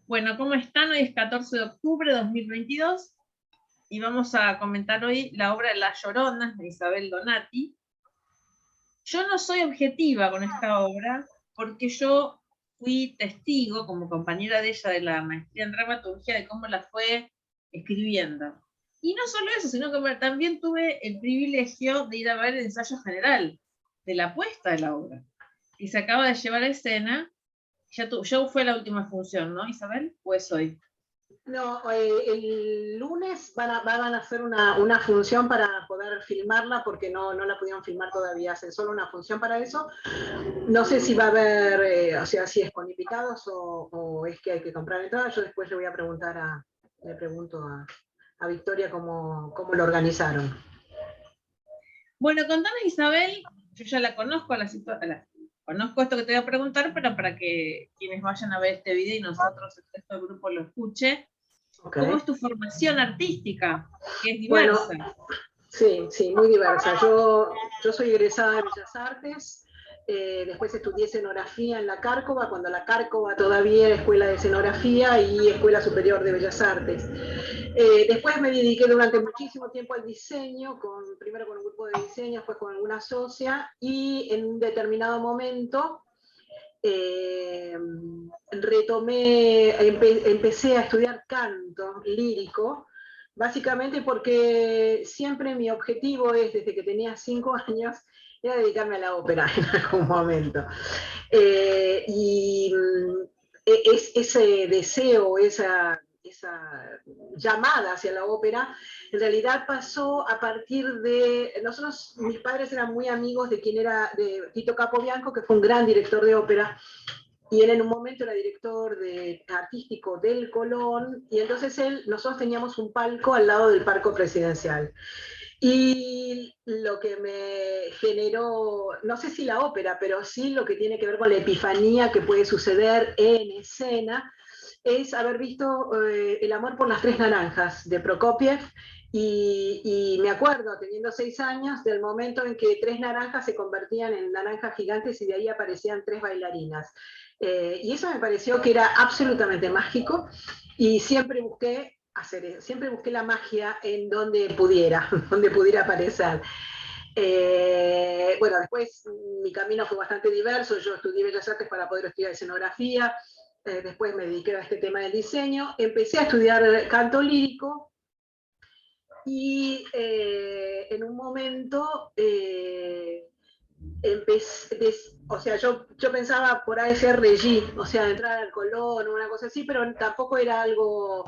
Bueno, ¿cómo están? Hoy es 14 de octubre de 2022 y vamos a comentar hoy la obra Las Lloronas de Isabel Donati. Yo no soy objetiva con esta obra porque yo fui testigo, como compañera de ella de la maestría en dramaturgia, de cómo la fue escribiendo. Y no solo eso, sino que también tuve el privilegio de ir a ver el ensayo general de la puesta de la obra, que se acaba de llevar a escena. Ya fue la última función, ¿no, Isabel? ¿O es hoy? No, el lunes van a hacer una función para poder filmarla porque no la pudieron filmar todavía, hacen solo una función para eso. No sé si va a haber, o sea, si es con invitados o es que hay que comprar entradas. Yo después le voy a preguntar le pregunto a Victoria cómo lo organizaron. Bueno, contanos, Isabel, yo ya la conozco, conozco esto que te voy a preguntar, pero para que quienes vayan a ver este video y nosotros, el resto del grupo, lo escuche, Okay. ¿cómo es tu formación artística? Que es diversa. Bueno, sí, muy diversa. Yo soy egresada de Bellas Artes, después estudié escenografía en la Cárcova, cuando la Cárcova todavía era Escuela de Escenografía y Escuela Superior de Bellas Artes. Después me dediqué durante muchísimo tiempo al diseño, primero con un grupo de diseño, después con alguna socia, y en un determinado momento empecé a estudiar canto lírico, básicamente porque siempre mi objetivo desde que tenía 5 años, era dedicarme a la ópera en algún momento. Y ese deseo, esa llamada hacia la ópera, en realidad pasó a partir de, mis padres eran muy amigos de de Tito Capobianco, que fue un gran director de ópera, y él en un momento era director artístico del Colón, y entonces nosotros teníamos un palco al lado del Parque Presidencial. Y lo que me generó, no sé si la ópera, pero sí lo que tiene que ver con la epifanía que puede suceder en escena, es haber visto El amor por las tres naranjas de Prokofiev, y me acuerdo, teniendo 6 años, del momento en que 3 naranjas se convertían en naranjas gigantes y de ahí aparecían 3 bailarinas. Y eso me pareció que era absolutamente mágico, y siempre busqué siempre busqué la magia en donde pudiera, donde pudiera aparecer. Bueno, después mi camino fue bastante diverso. Yo estudié Bellas Artes para poder estudiar escenografía. Después me dediqué a este tema del diseño. Empecé a estudiar canto lírico y en un momento o sea, yo pensaba por ahí ser Regí, o sea, entrar al Colón o una cosa así, pero tampoco era algo,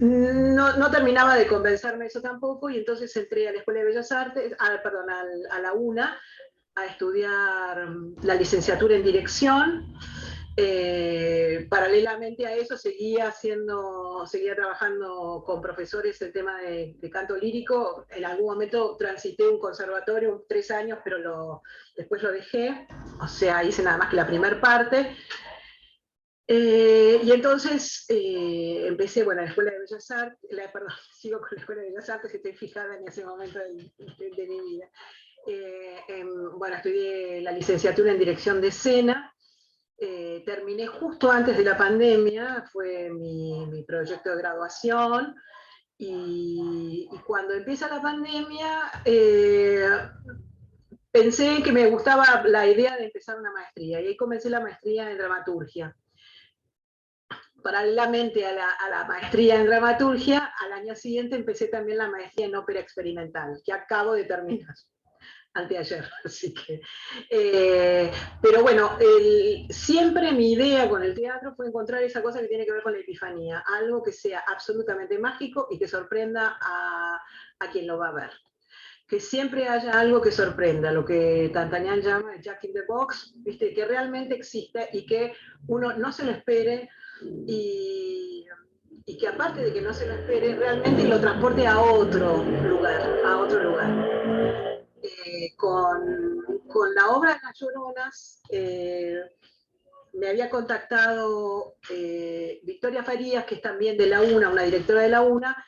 no terminaba de convencerme eso tampoco, y entonces entré a la Escuela de Bellas Artes, perdón, a la UNA, a estudiar la licenciatura en dirección. Paralelamente a eso seguía trabajando con profesores el tema de canto lírico. En algún momento transité un conservatorio 3 años, pero después lo dejé, o sea, hice nada más que la primera parte. Y entonces empecé, bueno, la Escuela de Bellas Artes, perdón, sigo con la Escuela de Bellas Artes, estoy fijada en ese momento de mi vida. Bueno, estudié la licenciatura en dirección de escena. Terminé justo antes de la pandemia, fue mi proyecto de graduación, y cuando empieza la pandemia pensé que me gustaba la idea de empezar una maestría, y ahí comencé la maestría en dramaturgia. Paralelamente a la maestría en dramaturgia, al año siguiente empecé también la maestría en ópera experimental, que acabo de terminar anteayer, así que... pero bueno, siempre mi idea con el teatro fue encontrar esa cosa que tiene que ver con la epifanía, algo que sea absolutamente mágico y que sorprenda a quien lo va a ver. Que siempre haya algo que sorprenda, lo que D'Artagnan llama el Jack in the Box, ¿viste? Que realmente existe y que uno no se lo espere, y que aparte de que no se lo espere, realmente lo transporte a otro lugar, a otro lugar. Con la obra de Las Lloronas me había contactado Victoria Farías, que es también de la UNA, una directora de la UNA,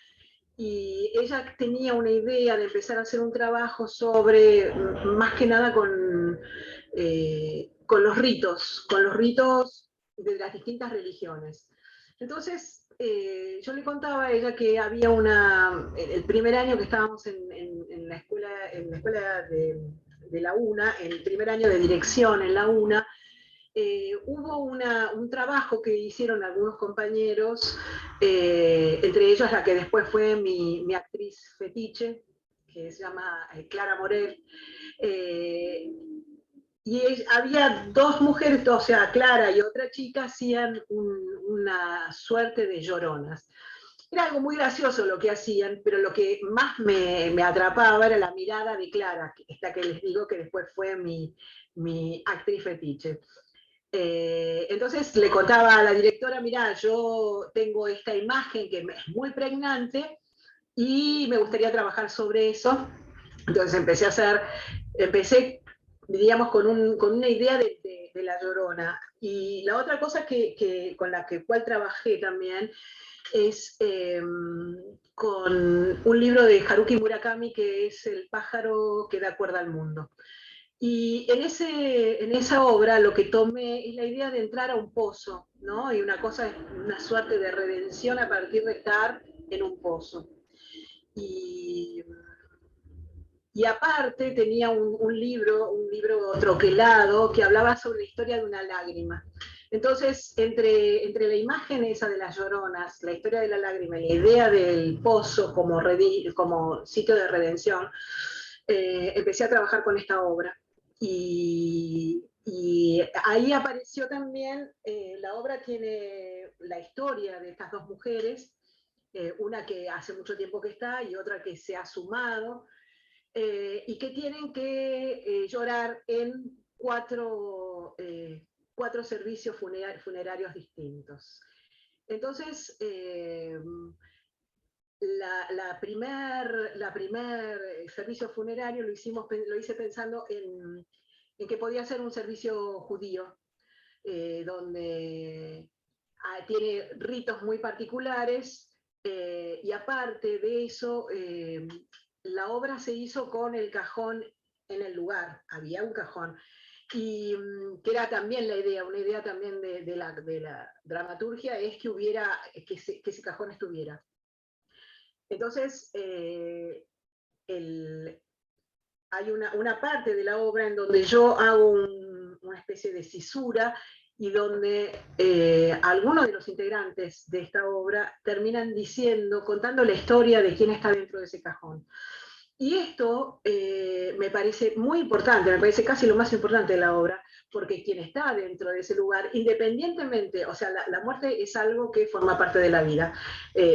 y ella tenía una idea de empezar a hacer un trabajo sobre, más que nada con los ritos de las distintas religiones. Entonces, yo le contaba a ella que había el primer año que estábamos en la escuela de la UNA, en el primer año de dirección en la UNA, hubo un trabajo que hicieron algunos compañeros, entre ellos la que después fue mi actriz fetiche, que se llama Clara Morel, y había dos mujeres, o sea, Clara y otra chica, hacían una suerte de lloronas. Era algo muy gracioso lo que hacían, pero lo que más me atrapaba era la mirada de Clara, esta que les digo que después fue mi actriz fetiche. Entonces le contaba a la directora, mirá, yo tengo esta imagen que es muy pregnante y me gustaría trabajar sobre eso. Entonces empecé, diríamos, con una idea de La Llorona. Y la otra cosa con la cual trabajé también es con un libro de Haruki Murakami que es El pájaro que da cuerda al mundo. Y en esa obra lo que tomé es la idea de entrar a un pozo, ¿no? Y una suerte de redención a partir de estar en un pozo. Y, y aparte tenía un libro troquelado que hablaba sobre la historia de una lágrima. Entonces, entre la imagen esa de las lloronas, la historia de la lágrima y la idea del pozo como sitio de redención, empecé a trabajar con esta obra. Y ahí apareció también, la obra tiene la historia de estas dos mujeres, una que hace mucho tiempo que está y otra que se ha sumado, y que tienen que llorar en cuatro servicios funerarios distintos. Entonces, la primer servicio funerario lo hice pensando en que podía ser un servicio judío, donde tiene ritos muy particulares, y aparte de eso, la obra se hizo con el cajón en el lugar, había un cajón, y que era también una idea también de la dramaturgia, es que ese cajón estuviera. Entonces, hay una parte de la obra en donde yo hago una especie de cisura y donde algunos de los integrantes de esta obra terminan contando la historia de quién está dentro de ese cajón. Y esto me parece muy importante, me parece casi lo más importante de la obra, porque quien está dentro de ese lugar, independientemente, o sea, la muerte es algo que forma parte de la vida,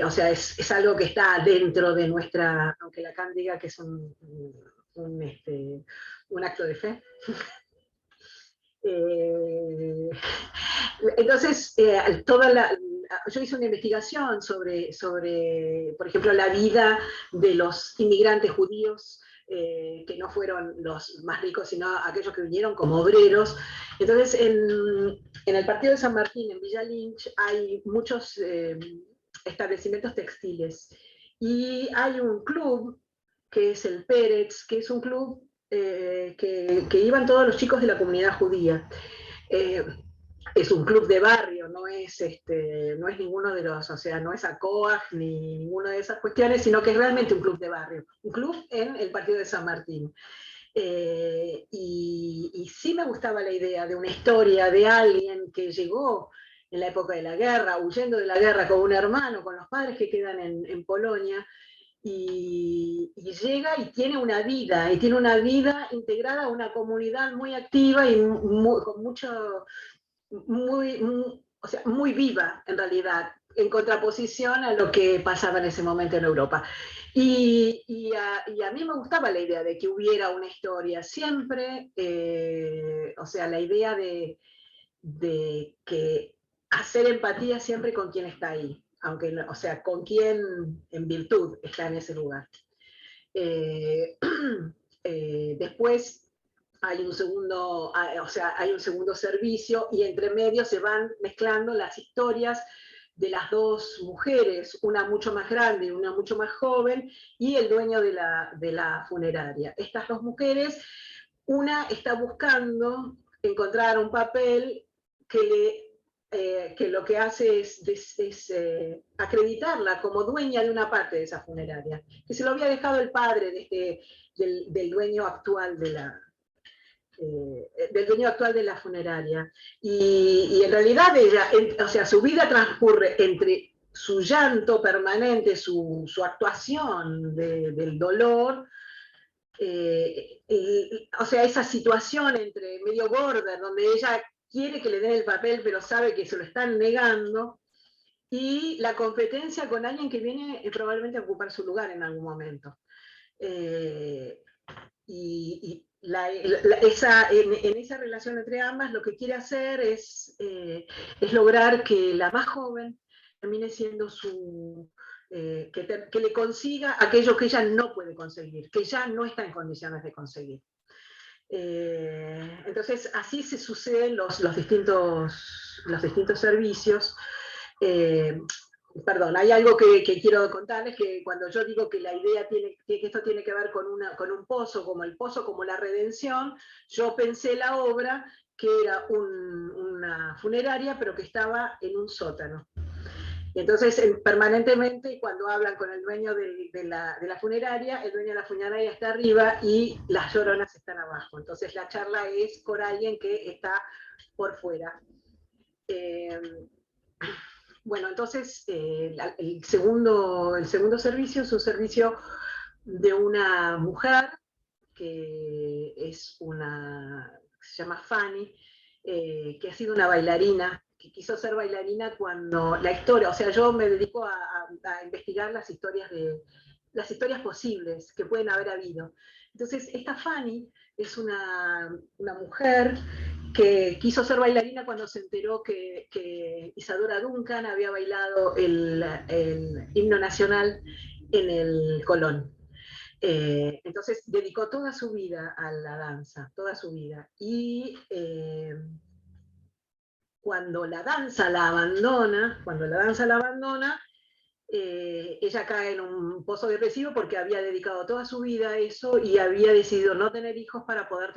o sea, es algo que está dentro de nuestra, aunque Lacan diga que es un acto de fe. Entonces, yo hice una investigación sobre, por ejemplo, la vida de los inmigrantes judíos, que no fueron los más ricos, sino aquellos que vinieron como obreros. Entonces, en el partido de San Martín, en Villa Lynch, hay muchos establecimientos textiles. Y hay un club, que es el Pérez, que es un club que iban todos los chicos de la comunidad judía. Es un club de barrio, no es ninguno de los, o sea, no es ACOAG ni ninguna de esas cuestiones, sino que es realmente un club de barrio, un club en el partido de San Martín. Y sí me gustaba la idea de una historia de alguien que llegó en la época de la guerra, huyendo de la guerra con un hermano, con los padres que quedan en Polonia, y llega y tiene una vida integrada a una comunidad muy activa y con mucho, o sea, muy viva en realidad, en contraposición a lo que pasaba en ese momento en Europa. Y a mí me gustaba la idea de que hubiera una historia siempre, o sea, la idea de que hacer empatía siempre con quien está ahí, aunque, o sea, con quien en virtud está en ese lugar. Después hay un segundo, o sea, hay un segundo servicio y entre medio se van mezclando las historias de las dos mujeres, una mucho más grande y una mucho más joven, y el dueño de la funeraria. Estas dos mujeres, una está buscando encontrar un papel que que lo que hace es acreditarla como dueña de una parte de esa funeraria, que se lo había dejado el padre del dueño actual del dueño actual de la funeraria. Y en realidad ella, o sea, su vida transcurre entre su llanto permanente, su actuación del dolor, o sea, esa situación entre medio border, donde ella quiere que le den el papel, pero sabe que se lo están negando, y la competencia con alguien que viene probablemente a ocupar su lugar en algún momento. Y en esa relación entre ambas lo que quiere hacer es lograr que la más joven termine siendo que le consiga aquello que ella no puede conseguir, que ya no está en condiciones de conseguir. Entonces así se suceden los distintos servicios. Perdón, hay algo que quiero contarles, que cuando yo digo que la idea que esto tiene que ver con un pozo, como el pozo, como la redención, yo pensé la obra que era una funeraria, pero que estaba en un sótano. Y entonces, permanentemente, cuando hablan con el dueño de la funeraria, el dueño de la funeraria está arriba y las lloronas están abajo. Entonces, la charla es con alguien que está por fuera. Bueno, entonces, el segundo servicio es un servicio de una mujer que se llama Fanny, que ha sido una bailarina, que quiso ser bailarina cuando la historia, o sea, yo me dedico a investigar las historias posibles que pueden haber habido. Entonces, esta Fanny es una mujer que quiso ser bailarina cuando se enteró que Isadora Duncan había bailado el himno nacional en el Colón. Entonces dedicó toda su vida a la danza, toda su vida. Y cuando la danza la abandona, ella cae en un pozo depresivo porque había dedicado toda su vida a eso y había decidido no tener hijos para poder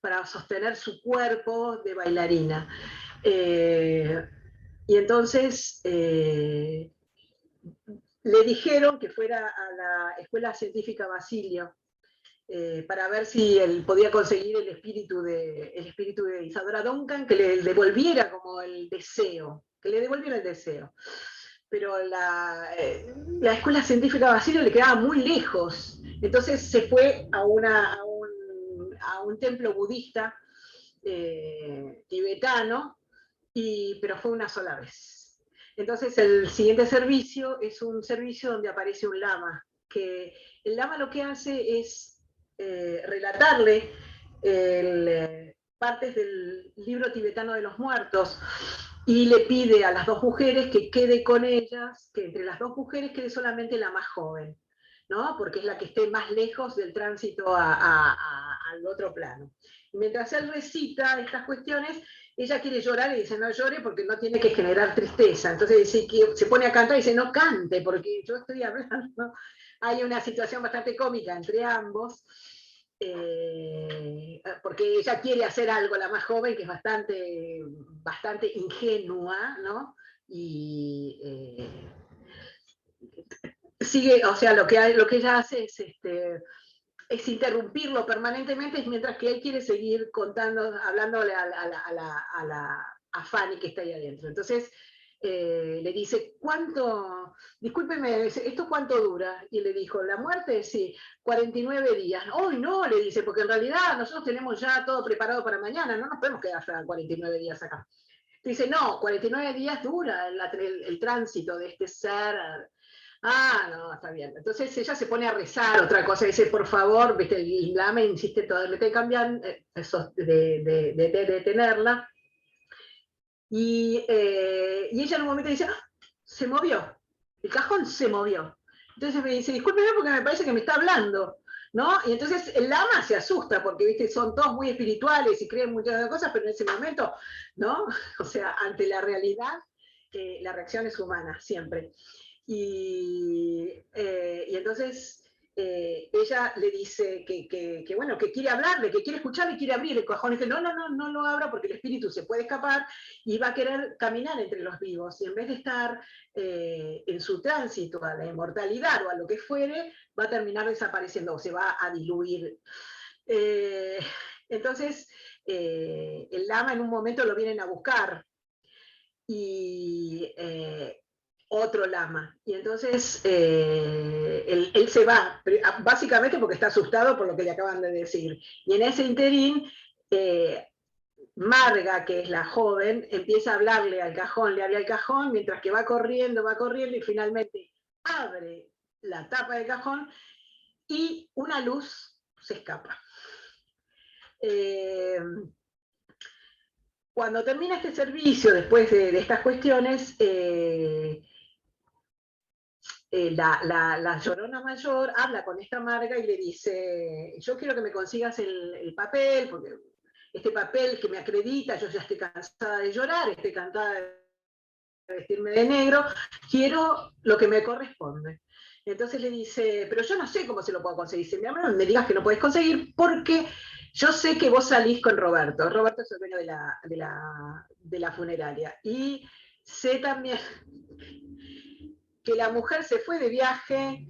para sostener su cuerpo de bailarina. Y entonces le dijeron que fuera a la Escuela Científica Basilio para ver si él podía conseguir el espíritu de Isadora Duncan, que le devolviera como el deseo, Pero la Escuela Científica Basilio le quedaba muy lejos, entonces se fue a un templo budista tibetano, pero fue una sola vez. Entonces el siguiente servicio es un servicio donde aparece un lama, que el lama lo que hace es relatarle partes del libro tibetano de los muertos, y le pide a las dos mujeres que quede con ellas, que entre las dos mujeres quede solamente la más joven, ¿no? Porque es la que esté más lejos del tránsito al otro plano. Y mientras él recita estas cuestiones, ella quiere llorar y dice, no llore porque no tiene que generar tristeza. Entonces dice, que se pone a cantar y dice, no cante porque yo estoy hablando. Hay una situación bastante cómica entre ambos, porque ella quiere hacer algo, la más joven, que es bastante ingenua, ¿no? Y sigue, o sea, lo que ella hace es interrumpirlo permanentemente, mientras que él quiere seguir hablándole a Fanny, que está ahí adentro. Entonces le dice, discúlpeme, ¿esto cuánto dura? Y le dijo, la muerte, sí, 49 días. ¡Oh, no! Le dice, porque en realidad nosotros tenemos ya todo preparado para mañana, no nos podemos quedar hasta 49 días acá. Dice, no, 49 días dura el tránsito de este ser. No, está bien. Entonces ella se pone a rezar, otra cosa, dice, por favor, viste, el lama insiste todo, le te cambian eso de detenerla. Y ella en un momento dice, se movió, el cajón se movió. Entonces me dice, discúlpeme porque me parece que me está hablando, ¿no? Y entonces el lama se asusta porque, viste, son todos muy espirituales y creen muchas cosas, pero en ese momento, ¿no? O sea, ante la realidad, la reacción es humana, siempre. Y entonces ella le dice bueno, que quiere hablarle, que quiere escucharle, quiere abrir el cajón, y dice, no lo abra porque el espíritu se puede escapar y va a querer caminar entre los vivos, y en vez de estar en su tránsito a la inmortalidad o a lo que fuere, va a terminar desapareciendo, o se va a diluir. Entonces, el lama en un momento lo vienen a buscar, y otro lama. Y entonces él se va, básicamente porque está asustado por lo que le acaban de decir. Y en ese interín, Marga, que es la joven, empieza a hablarle al cajón, le habla al cajón, mientras que va corriendo, y finalmente abre la tapa del cajón y una luz se escapa. Cuando termina este servicio, después de estas cuestiones, la Llorona Mayor habla con esta Marga y le dice, yo quiero que me consigas el papel, porque este papel que me acredita, yo ya estoy cansada de llorar, estoy cansada de vestirme de negro, quiero lo que me corresponde. Entonces le dice, pero yo no sé cómo se lo puedo conseguir. Dice, no me digas que no podés conseguir porque yo sé que vos salís con Roberto. Roberto es el dueño de la funeraria. Y sé también que la mujer se fue de viaje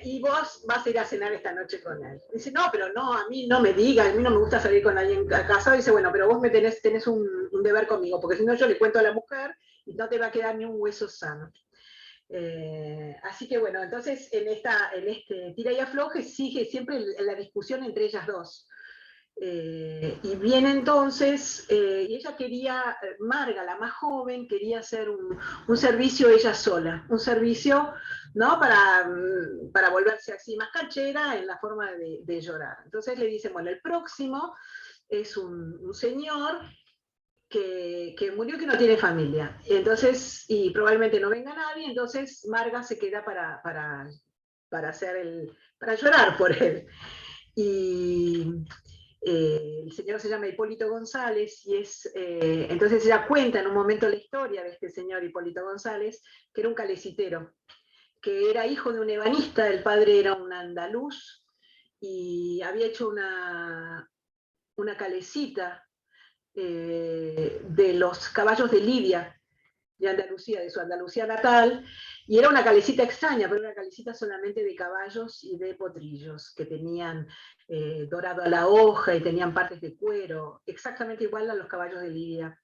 y vos vas a ir a cenar esta noche con él. Dice, no, pero no, a mí no me diga, a mí no me gusta salir con alguien casado. Dice, bueno, pero vos tenés un deber conmigo, porque si no yo le cuento a la mujer y no te va a quedar ni un hueso sano. Así que bueno, entonces en este tira y afloje sigue siempre la discusión entre ellas dos. Y viene entonces, y ella quería, Marga, la más joven, quería hacer un servicio ella sola, un servicio, ¿no? Para volverse así más canchera en la forma de llorar. Entonces le dicen, bueno, el próximo es un señor que murió, que no tiene familia, entonces, y probablemente no venga nadie, entonces Marga se queda para llorar por él. Y el señor se llama Hipólito González, y entonces ella cuenta en un momento la historia de este señor Hipólito González, que era un calecitero, que era hijo de un ebanista, el padre era un andaluz, y había hecho una calecita de los caballos de Lidia, de Andalucía, de su Andalucía natal, y era una calecita extraña, pero una calecita solamente de caballos y de potrillos, que tenían dorado a la hoja y tenían partes de cuero, exactamente igual a los caballos de Lidia.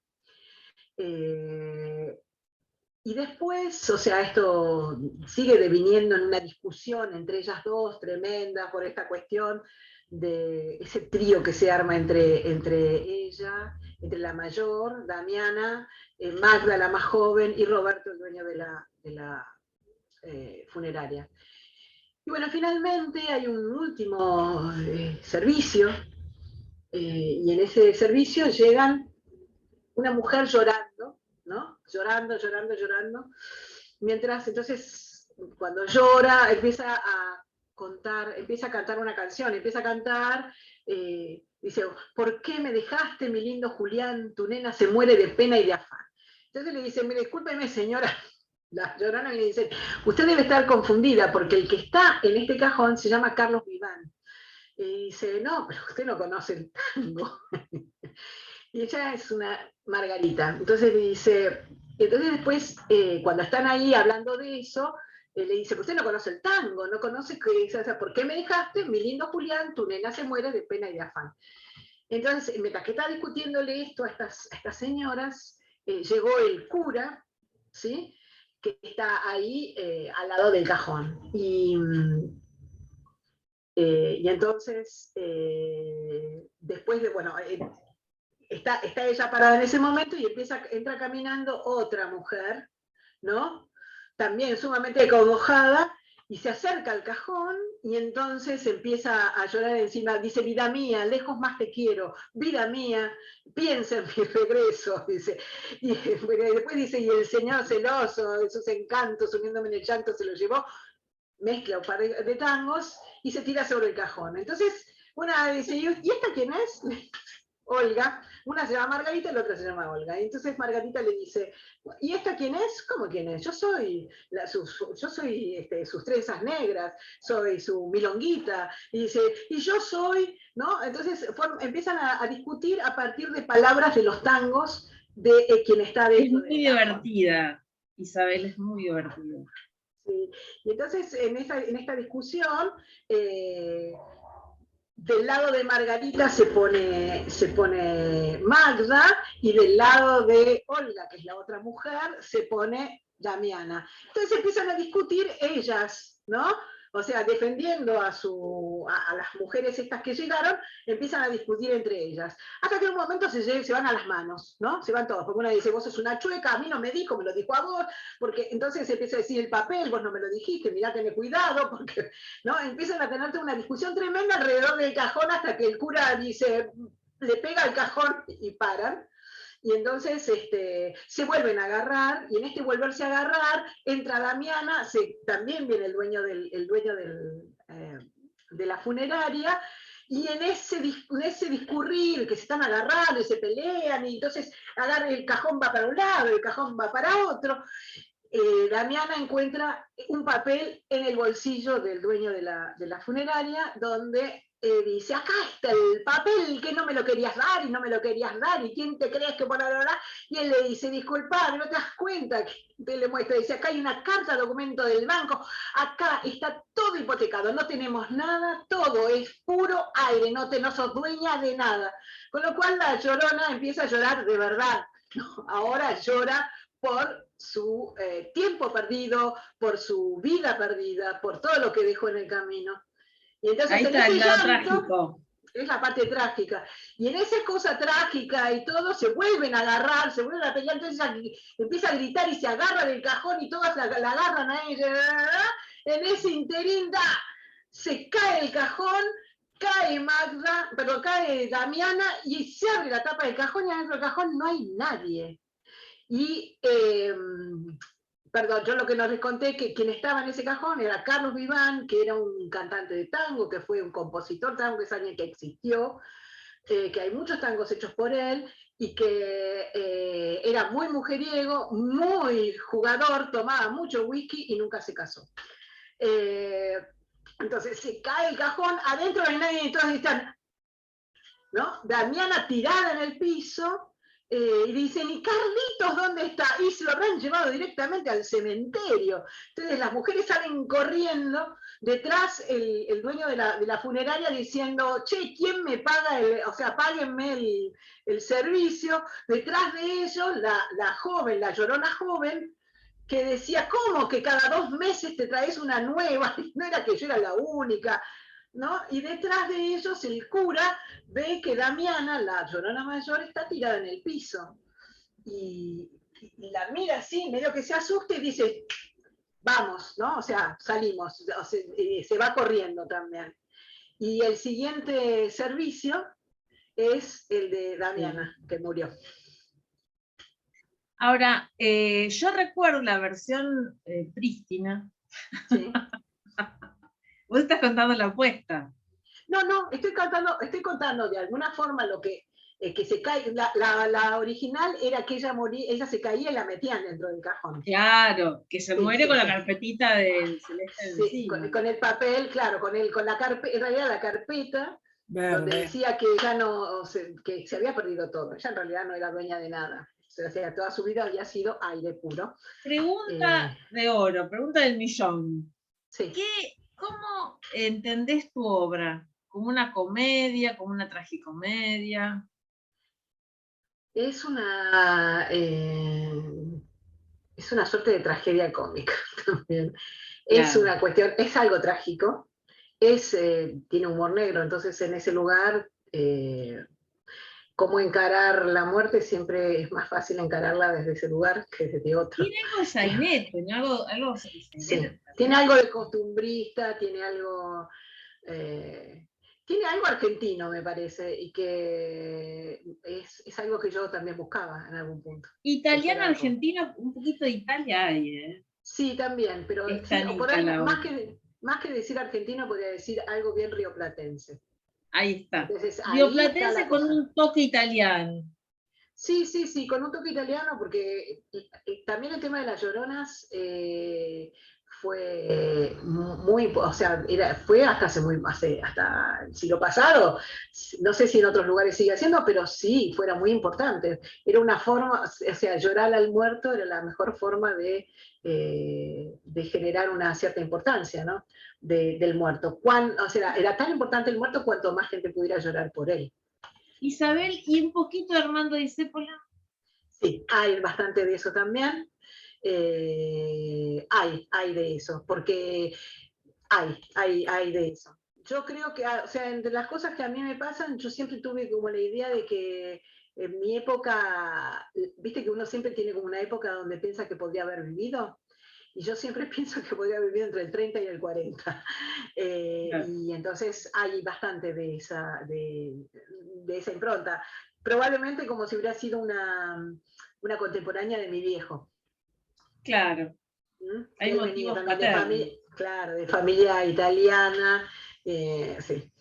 Y después, o sea, esto sigue deviniendo en una discusión entre ellas dos, tremenda, por esta cuestión de ese trío que se arma entre ella, entre la mayor, Damiana, Magda, la más joven, y Roberto, el dueño de la funeraria. Y bueno, finalmente hay un último servicio, y en ese servicio llegan una mujer llorando, ¿no? Llorando, mientras entonces cuando llora empieza a cantar una canción, empieza a cantar, dice, ¿por qué me dejaste, mi lindo Julián? Tu nena se muere de pena y de afán. Entonces le dice, discúlpeme señora, la Llorona le dice, usted debe estar confundida porque el que está en este cajón se llama Carlos Viván. Y dice, no, pero usted no conoce el tango. Y ella es una Margarita. Entonces le dice, entonces después, cuando están ahí hablando de eso, le dice, usted no conoce el tango, no conoce, o sea, ¿por qué me dejaste? Mi lindo Julián, tu nena se muere de pena y de afán. Entonces, mientras que está discutiéndole esto a estas señoras, llegó el cura, ¿sí? Que está ahí al lado del cajón. Y entonces, después de, bueno, está ella parada en ese momento y entra caminando otra mujer, ¿no? También sumamente acongojada, y se acerca al cajón y entonces empieza a llorar encima. Dice, vida mía, lejos más te quiero, vida mía, piensa en mi regreso, dice. Y después dice, y el Señor celoso de sus encantos, uniéndome en el llanto, se lo llevó, mezcla un par de tangos y se tira sobre el cajón. Entonces, una dice, ¿y esta quién es? Olga, una se llama Margarita y la otra se llama Olga. Y entonces Margarita le dice, ¿y esta quién es? ¿Cómo quién es? Yo soy, sus trenzas negras, soy su milonguita. Y dice, y yo soy, ¿no? Entonces empiezan a discutir a partir de palabras de los tangos de quien está Es dentro muy del cajón. divertida, Isabel, es muy divertida. Sí. Y entonces en esta discusión, del lado de Margarita se pone Magda y del lado de Olga, que es la otra mujer, se pone Damiana. Entonces empiezan a discutir ellas, ¿no? O sea, defendiendo a las mujeres estas que llegaron, empiezan a discutir entre ellas. Hasta que en un momento se van a las manos, ¿no? Se van todos, porque una dice, vos sos una chueca, a mí no me dijo, me lo dijo a vos, porque entonces empieza a decir el papel, vos no me lo dijiste, mirá, tenés cuidado, porque, ¿no? Empiezan a tener una discusión tremenda alrededor del cajón hasta que el cura dice, le pega al cajón y paran. Y entonces se vuelven a agarrar, y en este volverse a agarrar, entra Damiana, también viene el dueño de la funeraria, y en ese discurrir que se están agarrando y se pelean, y entonces el cajón va para un lado, el cajón va para otro, Damiana encuentra un papel en el bolsillo del dueño de la funeraria, donde dice, acá está el papel que no me lo querías dar y no me lo querías dar, y quién te crees que por ahora. Y él le dice, disculpa, no te das cuenta, que le muestra, dice, acá hay una carta, documento del banco, acá está todo hipotecado, no tenemos nada, todo es puro aire, no sos dueña de nada. Con lo cual la Llorona empieza a llorar de verdad, ¿no? Ahora llora por su tiempo perdido, por su vida perdida, por todo lo que dejó en el camino. Y entonces Ahí en está el ese lado llanto, trágico. es la parte trágica. Y en esa cosa trágica y todo, se vuelven a agarrar, se vuelven a pelear, entonces ella empieza a gritar y se agarra del cajón y todas la agarran a ella. En ese interín, se cae el cajón, cae Damiana y se abre la tapa del cajón y adentro del cajón no hay nadie. Y, perdón, yo lo que no les conté, que quien estaba en ese cajón era Carlos Vivan, que era un cantante de tango, que fue un compositor tango, que es alguien que existió, que hay muchos tangos hechos por él, y que era muy mujeriego, muy jugador, tomaba mucho whisky y nunca se casó. Entonces se cae el cajón, adentro no hay nadie, entonces están, ¿no? Damiana tirada en el piso, y dicen, ¿y Carlitos dónde está? Y se lo habrán llevado directamente al cementerio. Entonces las mujeres salen corriendo, detrás el dueño de la funeraria diciendo, che, ¿quién me paga? O sea, páguenme el servicio. Detrás de ellos, la joven, la Llorona joven, que decía, ¿cómo que cada 2 meses te traes una nueva? No era que yo era la única, ¿no? Y detrás de ellos el cura ve que Damiana, la Llorona mayor, está tirada en el piso. Y la mira así, medio que se asusta y dice, vamos, ¿no? O sea, salimos, se va corriendo también. Y el siguiente servicio es el de Damiana, que murió. Ahora, yo recuerdo la versión prístina. Sí. Vos estás contando la apuesta. No, estoy contando de alguna forma lo que se cae. La original era que ella moría, ella se caía y la metían dentro del cajón. Claro, que se muere Sí, con la sí. carpetita del celeste Sí, con el papel, claro, con la carpeta, en realidad la carpeta, donde decía que ya que se había perdido todo. Ella en realidad no era dueña de nada. O sea, toda su vida había sido aire puro. Pregunta de oro, pregunta del millón. Sí. ¿Cómo entendés tu obra? ¿Como una comedia, como una tragicomedia? Es una suerte de tragedia cómica también. Es Claro. una cuestión, es algo trágico, tiene humor negro, entonces en ese lugar, cómo encarar la muerte siempre es más fácil encararla desde ese lugar que desde otro. Tiene algo de sainete, ¿no? Algo Sí, sainete, tiene algo de costumbrista, tiene algo argentino, me parece, y que es algo que yo también buscaba en algún punto. Italiano, argentino, un poquito de Italia hay, ¿eh? Sí, también, pero sí, por ahí más que decir argentino, podría decir algo bien rioplatense. Ahí está. Entonces ahí está Rioplatense la con cosa. un toque italiano. Sí, sí, sí, con un toque italiano, porque también el tema de las lloronas fue muy, o sea, fue hasta hasta el siglo pasado, no sé si en otros lugares sigue haciendo, pero sí, fuera muy importante. Era una forma, o sea, llorar al muerto era la mejor forma de generar una cierta importancia, ¿no? Del muerto. O sea, era tan importante el muerto cuanto más gente pudiera llorar por él. Isabel y un poquito de Armando Discépolo. Sí, hay bastante de eso también. Hay de eso, porque hay de eso. Yo creo que, o sea, entre las cosas que a mí me pasan, yo siempre tuve como la idea de que en mi época, viste que uno siempre tiene como una época donde piensa que podría haber vivido, y yo siempre pienso que podría haber vivido entre el 30 y el 40. Claro. Y entonces hay bastante de esa impronta. Probablemente como si hubiera sido una contemporánea de mi viejo. Claro, Que hay él venía motivos también de familia, paternos. claro, de familia italiana, sí.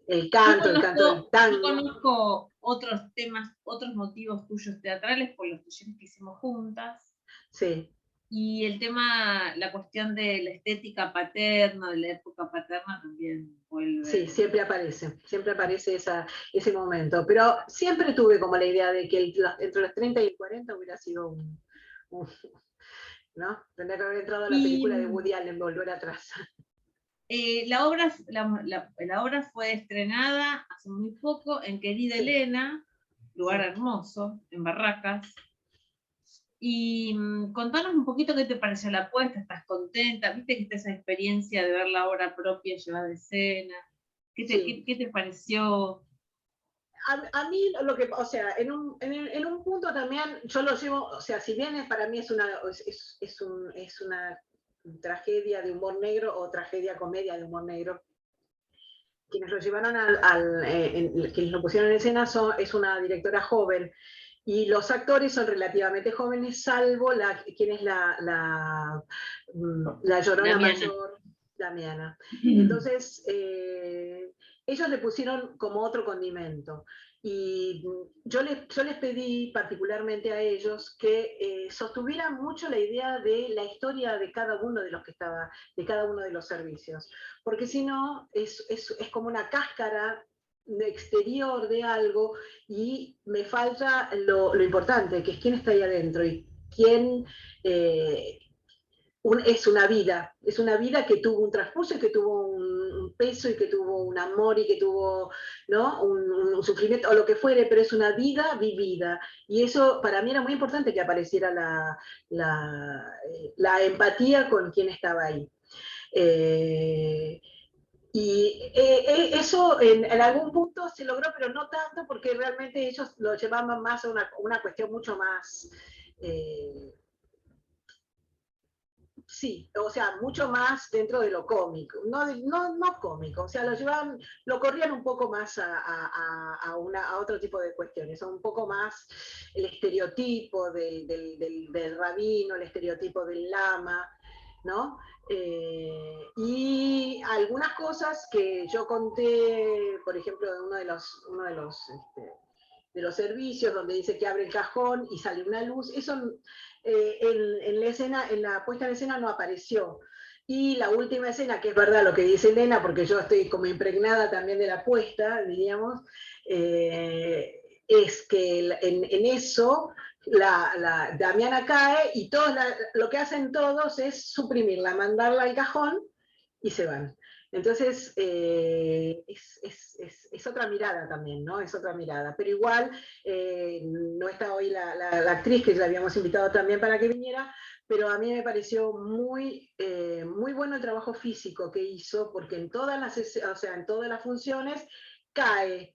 El canto del Yo tango. conozco otros temas, otros motivos tuyos teatrales por los talleres que hicimos juntas. Sí, Y el tema, la cuestión de la estética paterna, de la época paterna también sí, vuelve. siempre aparece ese momento. Pero siempre tuve como la idea de que entre los 30 y el 40 hubiera sido un, ¿no? Tendría que haber entrado a la Y película de Woody Allen, Volver atrás. la obra fue estrenada hace muy poco en Querida Sí, Elena, lugar sí. hermoso, en Barracas. Y contanos un poquito qué te pareció la apuesta, ¿estás contenta? ¿Viste que está esa experiencia de ver la obra propia llevada de escena? Sí, ¿Qué te pareció? a mí lo que, o sea, en un punto también yo lo llevo, o sea, si bien para mí es una tragedia de humor negro o tragedia comedia de humor negro, quienes lo llevaron quienes lo pusieron en escena es una directora joven y los actores son relativamente jóvenes, salvo quien es la llorona Damiana. mayor, Damiana. Entonces, ellos le pusieron como otro condimento. Y yo les pedí particularmente a ellos que sostuvieran mucho la idea de la historia de cada uno de los que estaba, de cada uno de los servicios. Porque si no, es como una cáscara exterior de algo y me falta lo importante, que es quién está ahí adentro y quién es una vida que tuvo un transcurso y que tuvo un peso y que tuvo un amor y que tuvo, ¿no? Un sufrimiento o lo que fuere, pero es una vida vivida. Y eso para mí era muy importante que apareciera la empatía con quien estaba ahí. Eh, eso en algún punto se logró, pero no tanto porque realmente ellos lo llevaban más a una cuestión mucho más, eh, sí, o sea, mucho más dentro de lo cómico, no cómico, o sea, lo corrían un poco más a otro tipo de cuestiones, un poco más el estereotipo del rabino, el estereotipo del lama, ¿no? Y algunas cosas que yo conté, por ejemplo, de de los servicios, donde dice que abre el cajón y sale una luz, eso en la escena, en la puesta en escena no apareció. Y la última escena, que es verdad lo que dice Elena, porque yo estoy como impregnada también de la puesta, diríamos, es que en eso Damiana cae y lo que hacen todos es suprimirla, mandarla al cajón y se van. Entonces, es otra mirada también, ¿no? Es otra mirada. Pero igual, no está hoy la actriz que la habíamos invitado también para que viniera, pero a mí me pareció muy bueno el trabajo físico que hizo, porque o sea, en todas las funciones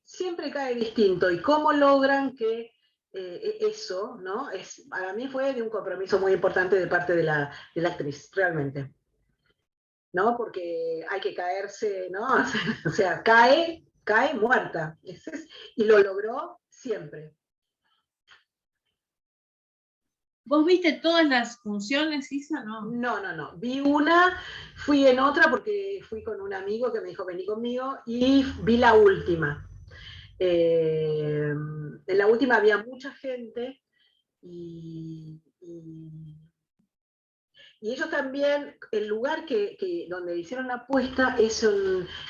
siempre cae distinto. ¿Y cómo logran que eso, ¿no? Para mí fue de un compromiso muy importante de parte de la actriz, realmente. ¿No? Porque hay que caerse, ¿no? O sea, cae muerta. Y lo logró siempre. ¿Vos viste todas las funciones, Isa? No. No. Vi una, fui en otra porque fui con un amigo que me dijo vení conmigo y vi la última. En la última había mucha gente y ellos también, el lugar donde hicieron la apuesta es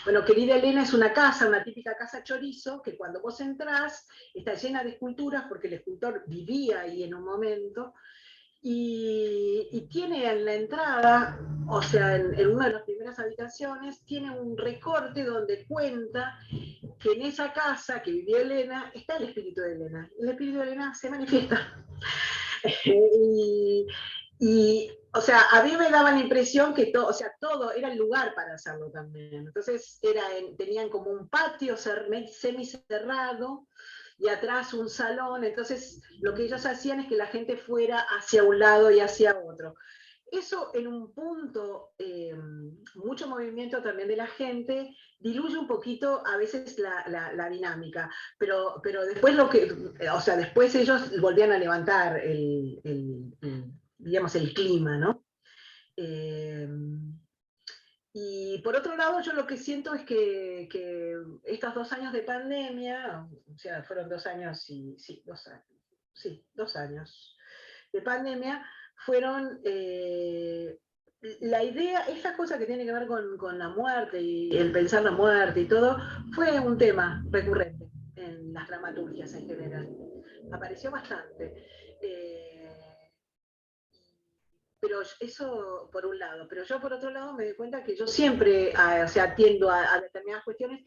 bueno, Querida Elena es una casa, una típica casa chorizo, que cuando vos entrás está llena de esculturas porque el escultor vivía ahí en un momento, y tiene en la entrada, o sea, en una de las primeras habitaciones, tiene un recorte donde cuenta que en esa casa que vivía Elena está el espíritu de Elena. El espíritu de Elena se manifiesta. O sea, a mí me daba la impresión que todo, o sea, todo era el lugar para hacerlo también. Entonces, tenían como un patio semicerrado y atrás un salón. Entonces, lo que ellos hacían es que la gente fuera hacia un lado y hacia otro. Eso en un punto, mucho movimiento también de la gente, diluye un poquito a veces la dinámica, pero después después ellos volvían a levantar digamos, el clima, ¿no? Y por otro lado, yo lo que siento es que estos 2 años de pandemia, o sea, fueron 2 años y sí, 2 años, sí, 2 años de pandemia, fueron la idea, esa cosa que tiene que ver con la muerte y el pensar la muerte y todo, fue un tema recurrente en las dramaturgias en general. Apareció bastante. Pero eso por un lado, pero yo por otro lado me doy cuenta que yo siempre o sea, atiendo a determinadas cuestiones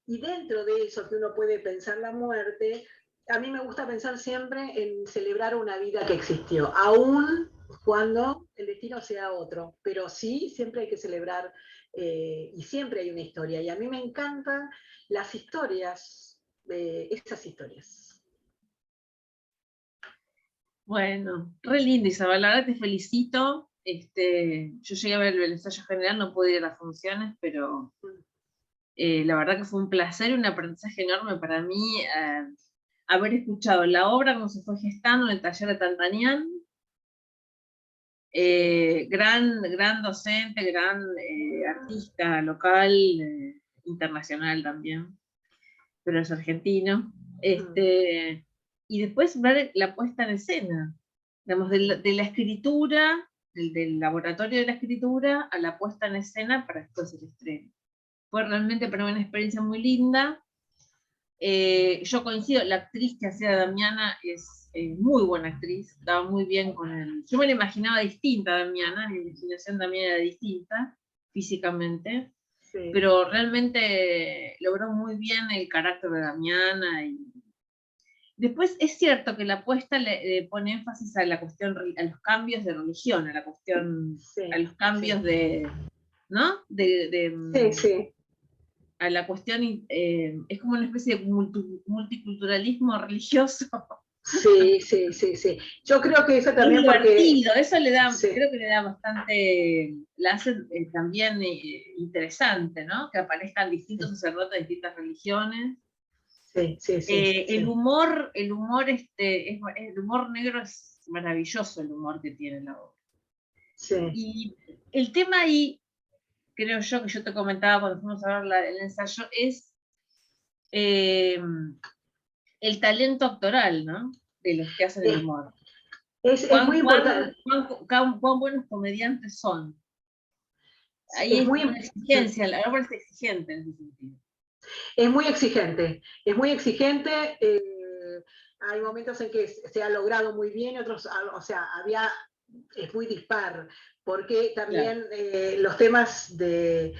y dentro de eso que uno puede pensar la muerte, a mí me gusta pensar siempre en celebrar una vida que existió, aun cuando el destino sea otro, pero sí, siempre hay que celebrar y siempre hay una historia. Y a mí me encantan las historias, esas historias. Bueno, re lindo, Isabel, la verdad te felicito. Yo llegué a ver el ensayo general, no pude ir a las funciones, pero la verdad que fue un placer y un aprendizaje enorme para mí haber escuchado la obra como se fue gestando en el taller de Tantanián. Gran docente, gran artista local, internacional también, pero es argentino. Y después ver la puesta en escena, digamos, de la escritura, del laboratorio de la escritura a la puesta en escena para después el estreno. Fue realmente para mí una experiencia muy linda. Yo coincido, la actriz que hacía Damiana es muy buena actriz, estaba muy bien con él. Yo me la imaginaba distinta a Damiana, mi imaginación también era distinta físicamente, sí. Pero realmente logró muy bien el carácter de Damiana. Y después es cierto que la apuesta le pone énfasis a la cuestión, a los cambios de religión, a la cuestión, sí, a los cambios, sí, de, ¿no? Sí, sí. A la cuestión, es como una especie de multiculturalismo religioso. Sí. Yo creo que eso también es divertido, porque eso le da, sí, creo que le da bastante, la hace también interesante, ¿no? Que aparezcan distintos sacerdotes de distintas religiones. Sí. El humor el humor negro es maravilloso, el humor que tiene la obra. Sí. Y el tema ahí, creo yo, que yo te comentaba cuando fuimos a ver el ensayo, es el talento actoral, ¿no? De los que hacen el humor. Es muy importante. Cuán buenos comediantes son. Ahí es muy una exigencia, la obra es exigente en ese sentido. Es muy exigente, hay momentos en que se ha logrado muy bien, otros, o sea, es muy dispar, porque también, claro, los temas de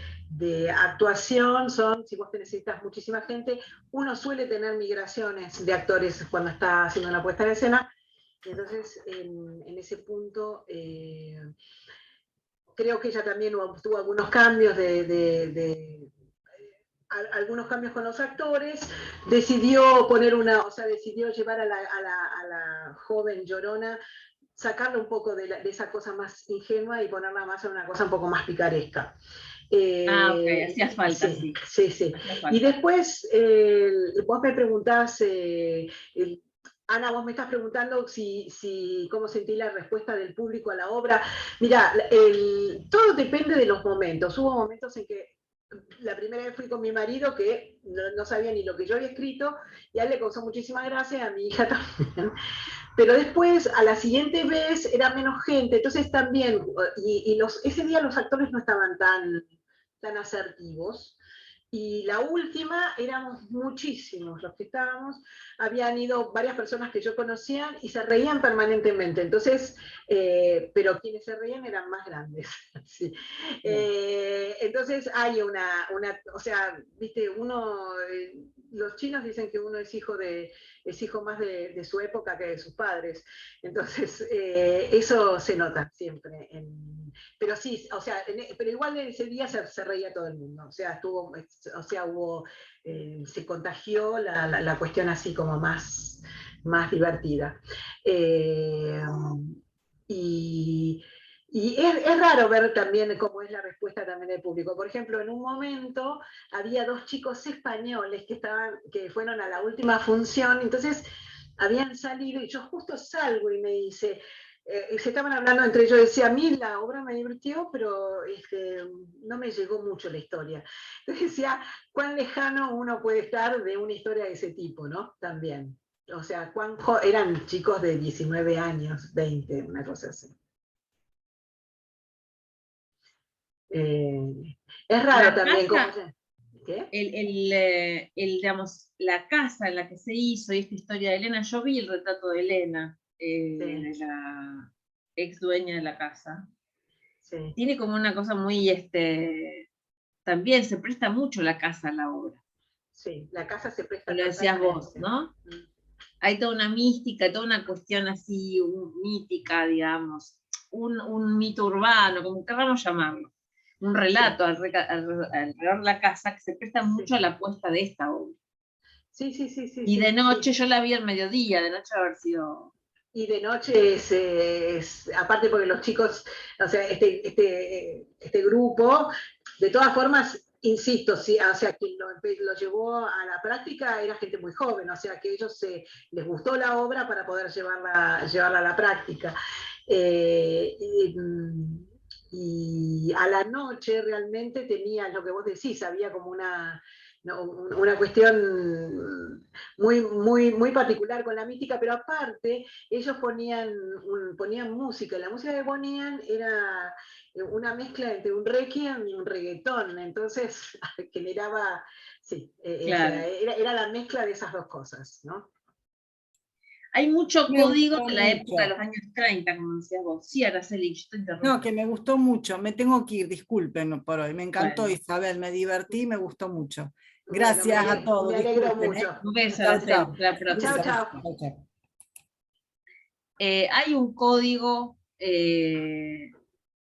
actuación son, si vos te necesitas muchísima gente, uno suele tener migraciones de actores cuando está haciendo una puesta en escena, y entonces en ese punto creo que ella también tuvo algunos cambios algunos cambios con los actores, decidió decidió llevar a la joven llorona, sacarle un poco de esa cosa más ingenua y ponerla más en una cosa un poco más picaresca. Ok, hacía falta, sí. Falta. Y después, vos me preguntás Ana, vos me estás preguntando cómo sentí la respuesta del público a la obra. Mira, todo depende de los momentos. Hubo momentos en que la primera vez fui con mi marido que no sabía ni lo que yo había escrito y a él le causó muchísima gracia, a mi hija también. Pero después, a la siguiente vez, era menos gente, entonces también, ese día los actores no estaban tan asertivos. Y la última, éramos muchísimos los que estábamos, habían ido varias personas que yo conocía y se reían permanentemente, entonces, pero quienes se reían eran más grandes. Sí. Entonces hay o sea, viste, los chinos dicen que uno es hijo más de su época que de sus padres, entonces eso se nota siempre pero sí, o sea, pero igual en ese día se reía todo el mundo, o sea, se contagió la cuestión así como más divertida. Y, es raro ver también cómo es la respuesta también del público. Por ejemplo, en un momento había 2 chicos españoles que fueron a la última función, entonces habían salido y yo justo salgo y me dice, se estaban hablando entre ellos, decía, a mí la obra me divirtió, pero no me llegó mucho la historia. Entonces decía, cuán lejano uno puede estar de una historia de ese tipo, ¿no? También. O sea, eran chicos de 19 años, 20, una cosa así. Es raro La también cómo casa, ¿qué? digamos, la casa en la que se hizo y esta historia de Elena, yo vi el retrato de Elena, Sí, de la ex dueña de la casa. sí, Tiene como una cosa muy, también se presta mucho la casa a la obra. sí, la casa se presta Lo decías vos, totalmente. ¿no? Hay toda una mística, toda una cuestión así mítica, digamos, un mito urbano, como queramos llamarlo, un Sí, relato alrededor de la casa que se presta sí, mucho a la puesta de esta obra. sí, sí, sí, sí, Y de sí, noche, sí. yo la vi al mediodía, de noche haber sido... Y de noche aparte porque los chicos, o sea, este grupo, de todas formas, insisto, sí, o sea, quien lo llevó a la práctica era gente muy joven, o sea, que ellos les gustó la obra para poder llevarla a la práctica. Eh, y, y a la noche realmente tenía lo que vos decís, había como una cuestión muy particular con la mística, pero aparte ellos ponían música, y la música que ponían era una mezcla entre un requiem y un reggaetón, entonces generaba, sí, o sea, Claro. era la mezcla de esas dos cosas, ¿no? Hay mucho Me código gustó de la época de mucho. los años 30, como decías vos. Sí, Araceli, yo te No, interrumpo. que me gustó mucho. Me tengo que ir, disculpen por hoy. Me encantó, Bueno, Isabel, me divertí, me gustó mucho. Bueno, Gracias a todos, me alegro disculpen, mucho. un beso, Chao, Araceli, chao. hasta la Chao, próxima. chao. Chao, chao. Hay un código,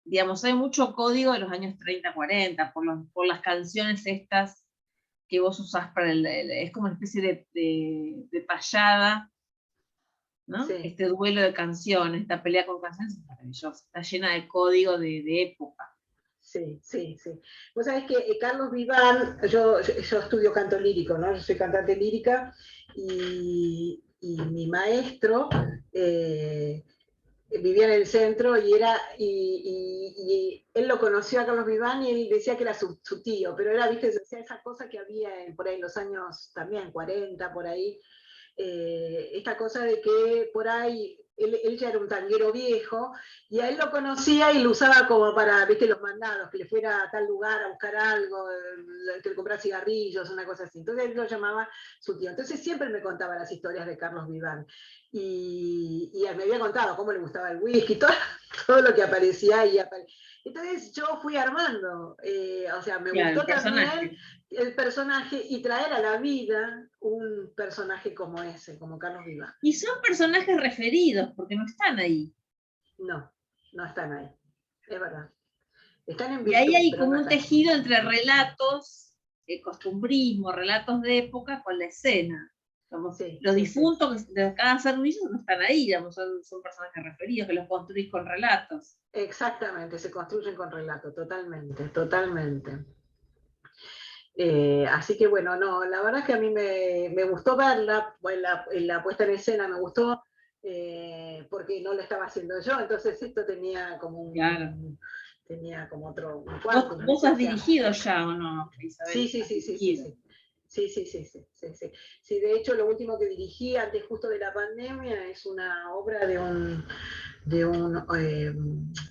digamos, hay mucho código de los años 30, 40, por las canciones estas que vos usás para es como una especie de payada, ¿no? Sí. Este duelo de canciones, esta pelea con canciones es maravillosa, está llena de código de época. Sí, sí, sí. Vos sabés que Carlos Vivan, yo estudio canto lírico, ¿no? Yo soy cantante lírica y mi maestro vivía en el centro y él lo conoció a Carlos Vivan y él decía que era su tío, pero era, viste, esa cosa que había por ahí en los años también 40, por ahí, esta cosa de que por ahí él ya era un tanguero viejo y a él lo conocía y lo usaba como para, viste, los mandados, que le fuera a tal lugar a buscar algo, que le comprara cigarrillos, una cosa así. Entonces él lo llamaba su tío. Entonces siempre me contaba las historias de Carlos Vivan y me había contado cómo le gustaba el whisky, todo lo que aparecía ahí. Entonces yo fui armando, o sea, me Claro, el gustó también personaje. el personaje y traer a la vida un personaje como ese, como Carlos Vivan. Y son personajes referidos, porque no están ahí. No, no están ahí, es verdad. Están en Y ahí virtud, hay pero como no un están. tejido entre relatos, costumbrismo, relatos de época con la escena. Como Sí, los sí, sí. difuntos de cada servicio no están ahí, digamos, son personajes referidos que los construís con relatos. Exactamente, se construyen con relato, totalmente, totalmente. Así que bueno, no, la verdad es que a mí me gustó verla, en la puesta en escena me gustó, porque no lo estaba haciendo yo, entonces esto tenía como Claro. tenía como otro un cuarto, una ¿Vos has esencia. dirigido ya o no, Isabel? Sí, sí, ¿Has sí, sí, sí, dirigido? sí. Sí, sí, sí, sí, sí, sí. Sí, de hecho, lo último que dirigí antes justo de la pandemia es una obra de un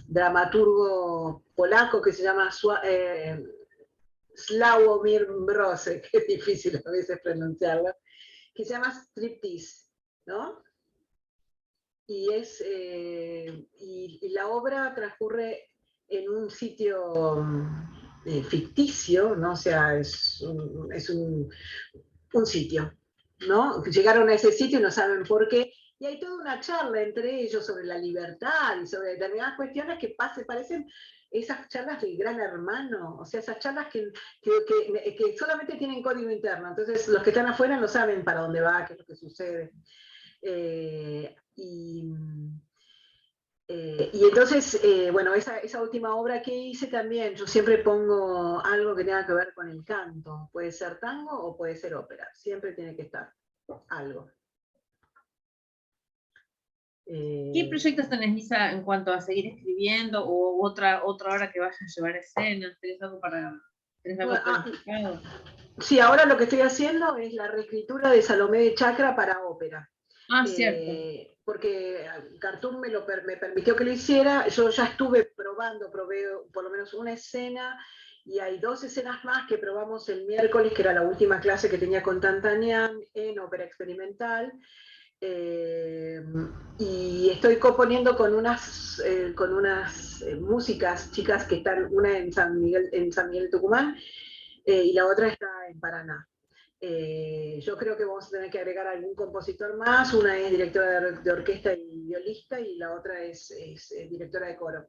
dramaturgo polaco que se llama Sławomir Mrozek, que es difícil a veces pronunciarlo, que se llama Striptease, ¿no? Y la obra transcurre en un sitio ficticio, ¿no? O sea, un sitio, ¿no? Llegaron a ese sitio y no saben por qué, y hay toda una charla entre ellos sobre la libertad y sobre determinadas cuestiones que parecen esas charlas del gran hermano, o sea, esas charlas que solamente tienen código interno, entonces los que están afuera no saben para dónde va, qué es lo que sucede. Eh, y, y entonces, bueno, esa última obra que hice también, yo siempre pongo algo que tenga que ver con el canto. Puede ser tango o puede ser ópera. Siempre tiene que estar algo. ¿Qué proyectos tenés, Lisa, en cuanto a seguir escribiendo o otra obra que vayas a llevar a escena? ¿Tenés algo Bueno, planificado? sí, ahora lo que estoy haciendo es la reescritura de Salomé de Chacra para ópera. Ah, cierto. Porque Cartoon me permitió que lo hiciera. Yo ya estuve probé por lo menos una escena, y hay 2 escenas más que probamos el miércoles, que era la última clase que tenía con Tantanian en ópera experimental. Y estoy componiendo con unas músicas chicas que están, una en San Miguel de Tucumán, y la otra está en Paraná. Yo creo que vamos a tener que agregar algún compositor más. Una es directora de orquesta y violista, y la otra es directora de coro.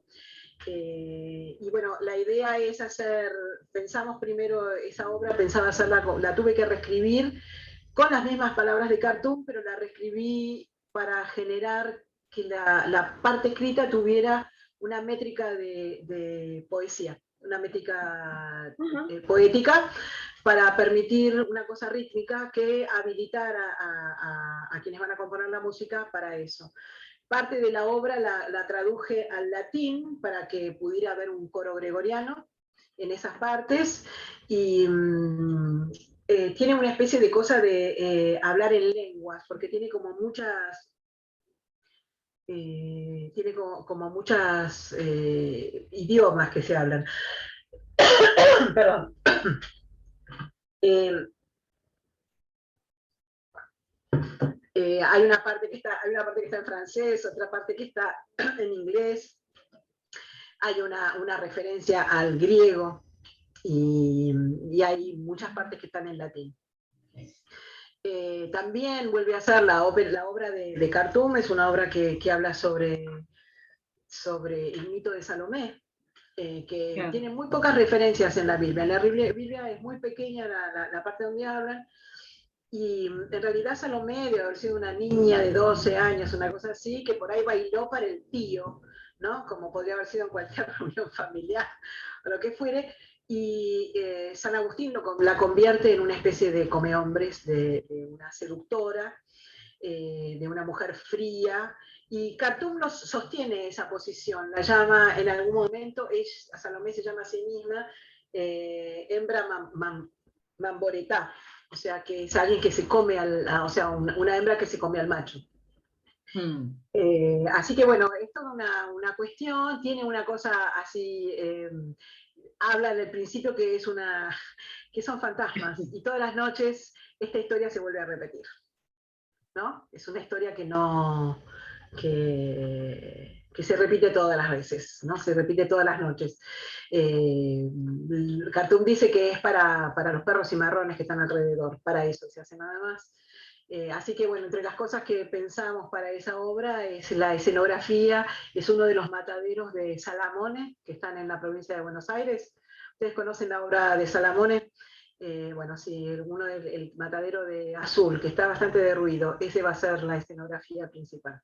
Y bueno, la idea es pensamos primero esa obra, pensaba hacerla, la tuve que reescribir con las mismas palabras de Cartoon, pero la reescribí para generar que la parte escrita tuviera una métrica de poesía, una métrica poética, para permitir una cosa rítmica que habilitara a quienes van a componer la música para eso. Parte de la obra la traduje al latín para que pudiera haber un coro gregoriano en esas partes, y tiene una especie de cosa de hablar en lenguas, porque tiene como muchas idiomas que se hablan. Perdón. Hay una parte que está en francés, otra parte que está en inglés, hay una referencia al griego, y hay muchas partes que están en latín. También vuelve a ser la obra de Cartoon, es una obra que habla sobre el mito de Salomé, que tiene muy pocas referencias en la Biblia. En la Biblia es muy pequeña la parte donde hablan, y en realidad Salomé debe haber sido una niña de 12 años, una cosa así, que por ahí bailó para el tío, ¿no? Como podría haber sido en cualquier reunión familiar o lo que fuere, y San Agustín la convierte en una especie de comehombres, de una seductora, de una mujer fría, y Cartoon sostiene esa posición, la llama en algún momento, a Salomé se llama a sí misma hembra mamboretá, o sea, que es alguien que se come o sea, una hembra que se come al macho. Así que bueno, es toda una cuestión, tiene una cosa así, habla del principio que son fantasmas, y todas las noches esta historia se vuelve a repetir, ¿no? Es una historia que se repite todas las veces, ¿no? Se repite todas las noches. Cartoon dice que es para los perros cimarrones que están alrededor, para eso se hace nada más. Así que bueno, entre las cosas que pensamos para esa obra es la escenografía, es uno de los mataderos de Salamone, que están en la provincia de Buenos Aires. ¿Ustedes conocen la obra de Salamone? Bueno, sí, el matadero de Azul, que está bastante derruido, ese va a ser la escenografía principal.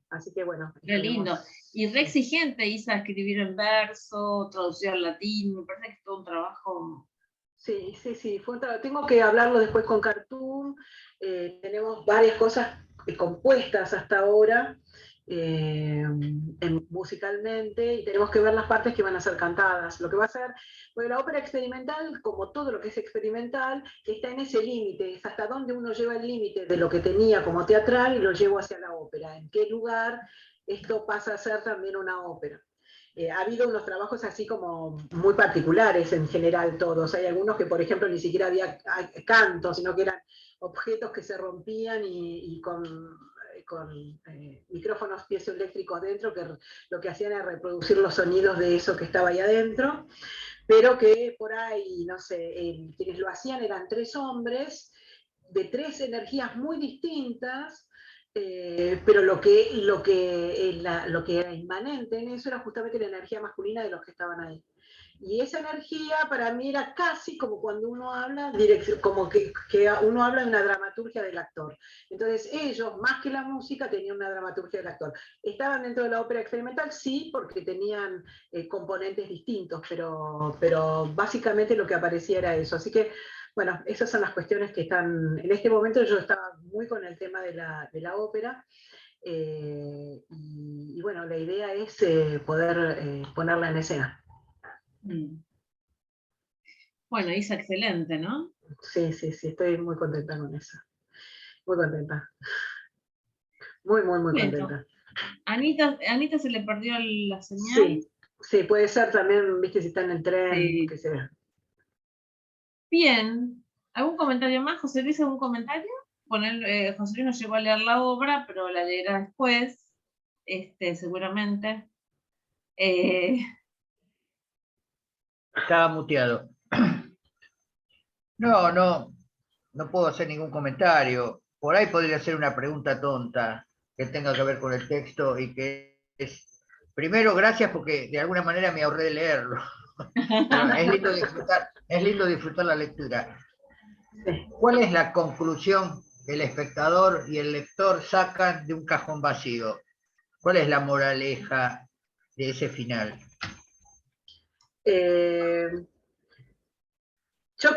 Así que bueno. Qué lindo. Y re exigente, Isa, escribir en verso, traducir al latín, me parece que es todo un trabajo Sí, sí, sí. Tengo que hablarlo después con Cartoon. Tenemos varias cosas compuestas hasta ahora musicalmente y tenemos que ver las partes que van a ser cantadas. Lo que va a ser, porque la ópera experimental, como todo lo que es experimental, está en ese límite, es hasta dónde uno lleva el límite de lo que tenía como teatral y lo llevo hacia la ópera. En qué lugar esto pasa a ser también una ópera. Ha habido unos trabajos así como muy particulares en general todos. Hay algunos que, por ejemplo, ni siquiera había canto, sino que eran objetos que se rompían y con micrófonos piezoeléctricos dentro, que lo que hacían era reproducir los sonidos de eso que estaba ahí adentro, pero que por ahí, no sé, quienes lo hacían eran 3 hombres de 3 energías muy distintas, pero lo que era inmanente en eso era justamente la energía masculina de los que estaban ahí. Y esa energía para mí era casi como cuando uno habla, como que uno habla de una dramaturgia del actor. Entonces ellos, más que la música, tenían una dramaturgia del actor. ¿Estaban dentro de la ópera experimental? Sí, porque tenían componentes distintos, pero básicamente lo que aparecía era eso. Así que, bueno, esas son las cuestiones que están... En este momento yo estaba muy con el tema de la ópera. Y bueno, la idea es poder ponerla en escena. Bueno, Isa, excelente, ¿no? Sí, sí, sí, estoy muy contenta con eso. Muy contenta. Muy, muy, muy Bueno, contenta. Anita se le perdió la señal. Sí, sí, puede ser también, viste, si está en el tren, Sí. que se vea. Bien. ¿Algún comentario más? José Luis, ¿algún comentario? José Luis no llegó a leer la obra, pero la leerá después, seguramente. Estaba muteado. No puedo hacer ningún comentario. Por ahí podría ser una pregunta tonta que tenga que ver con el texto y que es, primero, gracias porque de alguna manera me ahorré de leerlo. Pero es lindo disfrutar la lectura. ¿Cuál es la conclusión que el espectador y el lector sacan de un cajón vacío? ¿Cuál es la moraleja de ese final? Yo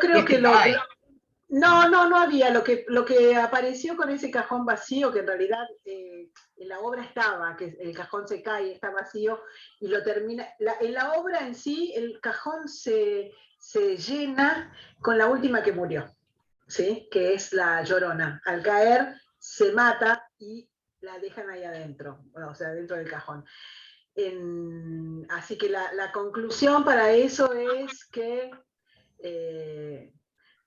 creo que no había. Lo que apareció con ese cajón vacío, que en realidad en la obra estaba, que el cajón se cae, está vacío, y lo termina. En la obra en sí, el cajón se llena con la última que murió, ¿sí? Que es la Llorona. Al caer, se mata y la dejan ahí adentro, o sea, dentro del cajón. Así que la conclusión para eso es que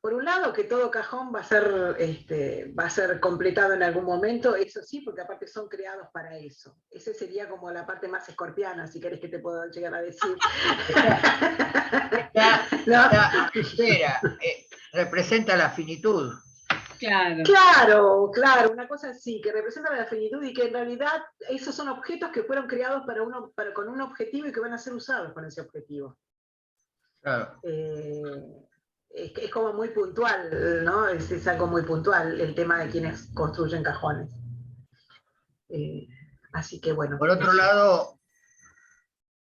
por un lado, que todo cajón va a ser completado en algún momento, eso sí, porque aparte son creados para eso. Esa sería como la parte más escorpiana, si querés que te puedo llegar a decir. Representa la finitud. Claro, una cosa así, que representa la finitud y que en realidad esos son objetos que fueron creados con un objetivo y que van a ser usados con ese objetivo. Claro. Es como muy puntual, ¿no? Es algo muy puntual el tema de quienes construyen cajones. Así que bueno. Por otro lado,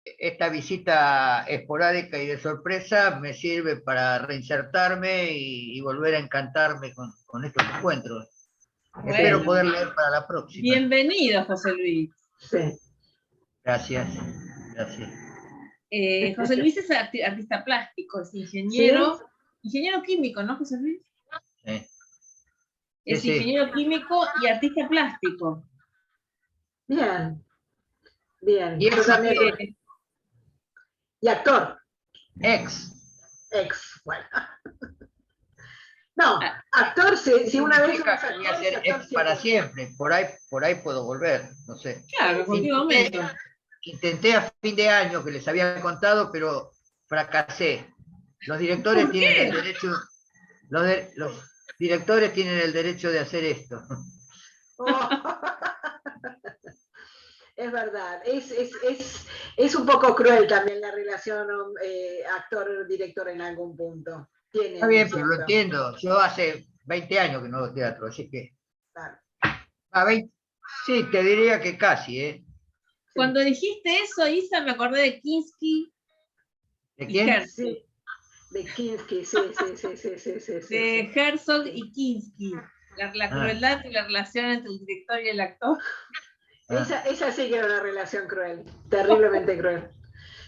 esta visita esporádica y de sorpresa me sirve para reinsertarme y volver a encantarme con estos encuentros. Bueno, espero poder leer para la próxima. Bienvenido, José Luis. Sí. Gracias. José Luis es artista plástico, es ingeniero. ¿Sí? Ingeniero químico, ¿no, José Luis? Sí. Es ingeniero químico y artista plástico. Bien. Y yo también. Y actor. Ex, bueno. No, actor, si una vez uno voy a ser ex para siempre. Por ahí puedo volver, no sé. Claro, en cualquier momento. Intenté a fin de año, que les había contado, pero fracasé. Los directores tienen el derecho, los directores tienen el derecho de hacer esto. Oh. Es verdad, es un poco cruel también la relación actor-director en algún punto. Está bien, pero lo entiendo. Yo hace 20 años que no hago teatro, así que... Claro. Sí, te diría que casi, ¿eh? Cuando dijiste eso, Isa, me acordé de Kinski. ¿De quién? Sí. De Kinski, sí. De Herzog y Kinski. La crueldad y la relación entre el director y el actor. Esa sí que era una relación cruel, terriblemente cruel.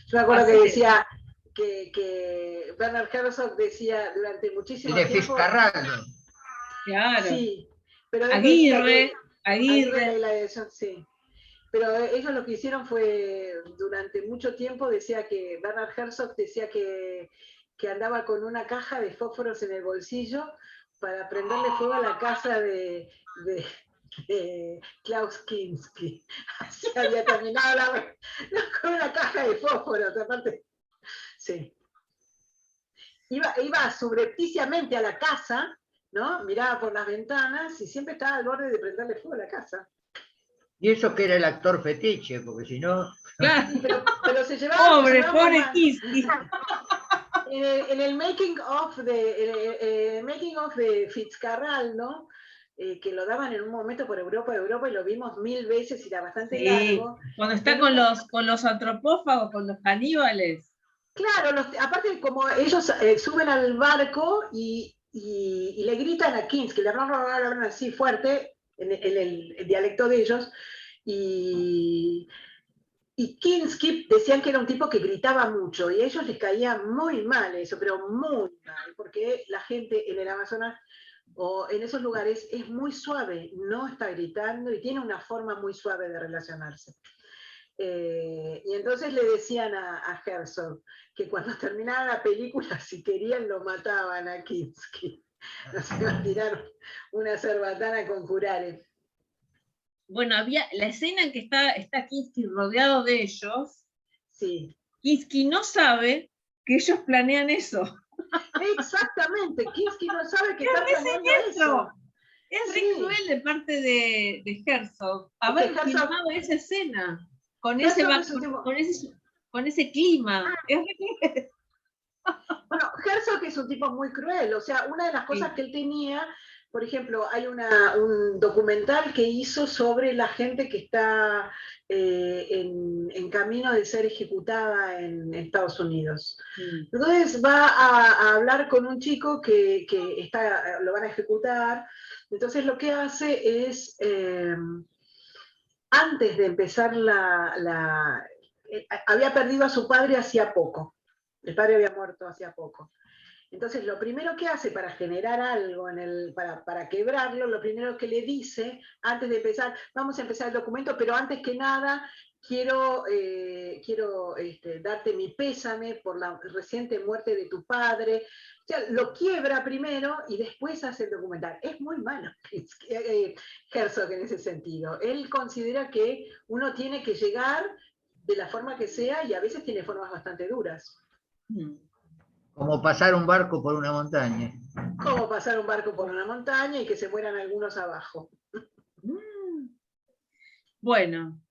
Yo me acuerdo Así que es. decía que Werner Herzog decía durante muchísimo El de tiempo. Fitzcarraldo. Claro. Sí, pero él decía que Aguirre. Leila Edson, sí. Pero ellos lo que hicieron fue, durante mucho tiempo, decía que Werner Herzog decía que andaba con una caja de fósforos en el bolsillo para prenderle fuego a la casa de Klaus Kinski. Así había terminado con una caja de fósforos, aparte. Sí. Iba subrepticiamente a la casa, ¿no? Miraba por las ventanas y siempre estaba al borde de prenderle fuego a la casa. Y eso que era el actor fetiche, porque si no... Claro. Sí, pero se llevaba... Pobre Kinski. En el making of de Fitzcarraldo, ¿no? Que lo daban en un momento por Europa y lo vimos 1000 veces y era bastante largo. Cuando está con los antropófagos, con los caníbales. Claro, aparte como ellos suben al barco y le gritan a Kinski, le hablan así fuerte, en el dialecto de ellos, y Kinski decían que era un tipo que gritaba mucho y a ellos les caía muy mal eso, pero muy mal, porque la gente en el Amazonas o en esos lugares es muy suave, no está gritando y tiene una forma muy suave de relacionarse. Y entonces le decían a Herzog que cuando terminaba la película, si querían, lo mataban a Kinski. Nos iban a tirar una cerbatana con jurares. Bueno, había la escena en que está Kinski rodeado de ellos. Sí. Kinski no sabe que ellos planean eso. Exactamente, Kinski no sabe que está planeando eso. Es re cruel de parte de Herzog haber filmado esa escena con ese clima. Bueno, Herzog es un tipo muy cruel, o sea, una de las cosas que él tenía, por ejemplo, hay un documental que hizo sobre la gente que está en camino de ser ejecutada en Estados Unidos. Entonces va a hablar con un chico que lo van a ejecutar, entonces lo que hace es, antes de empezar había perdido a su padre hacía poco, el padre había muerto hacía poco. Entonces, lo primero que hace para generar algo, para quebrarlo, lo primero que le dice, antes de empezar, vamos a empezar el documento, pero antes que nada, quiero darte mi pésame por la reciente muerte de tu padre. O sea, lo quiebra primero y después hace el documental. Es muy malo Herzog en ese sentido. Él considera que uno tiene que llegar de la forma que sea y a veces tiene formas bastante duras. Como pasar un barco por una montaña. Como pasar un barco por una montaña y que se mueran algunos abajo. Bueno.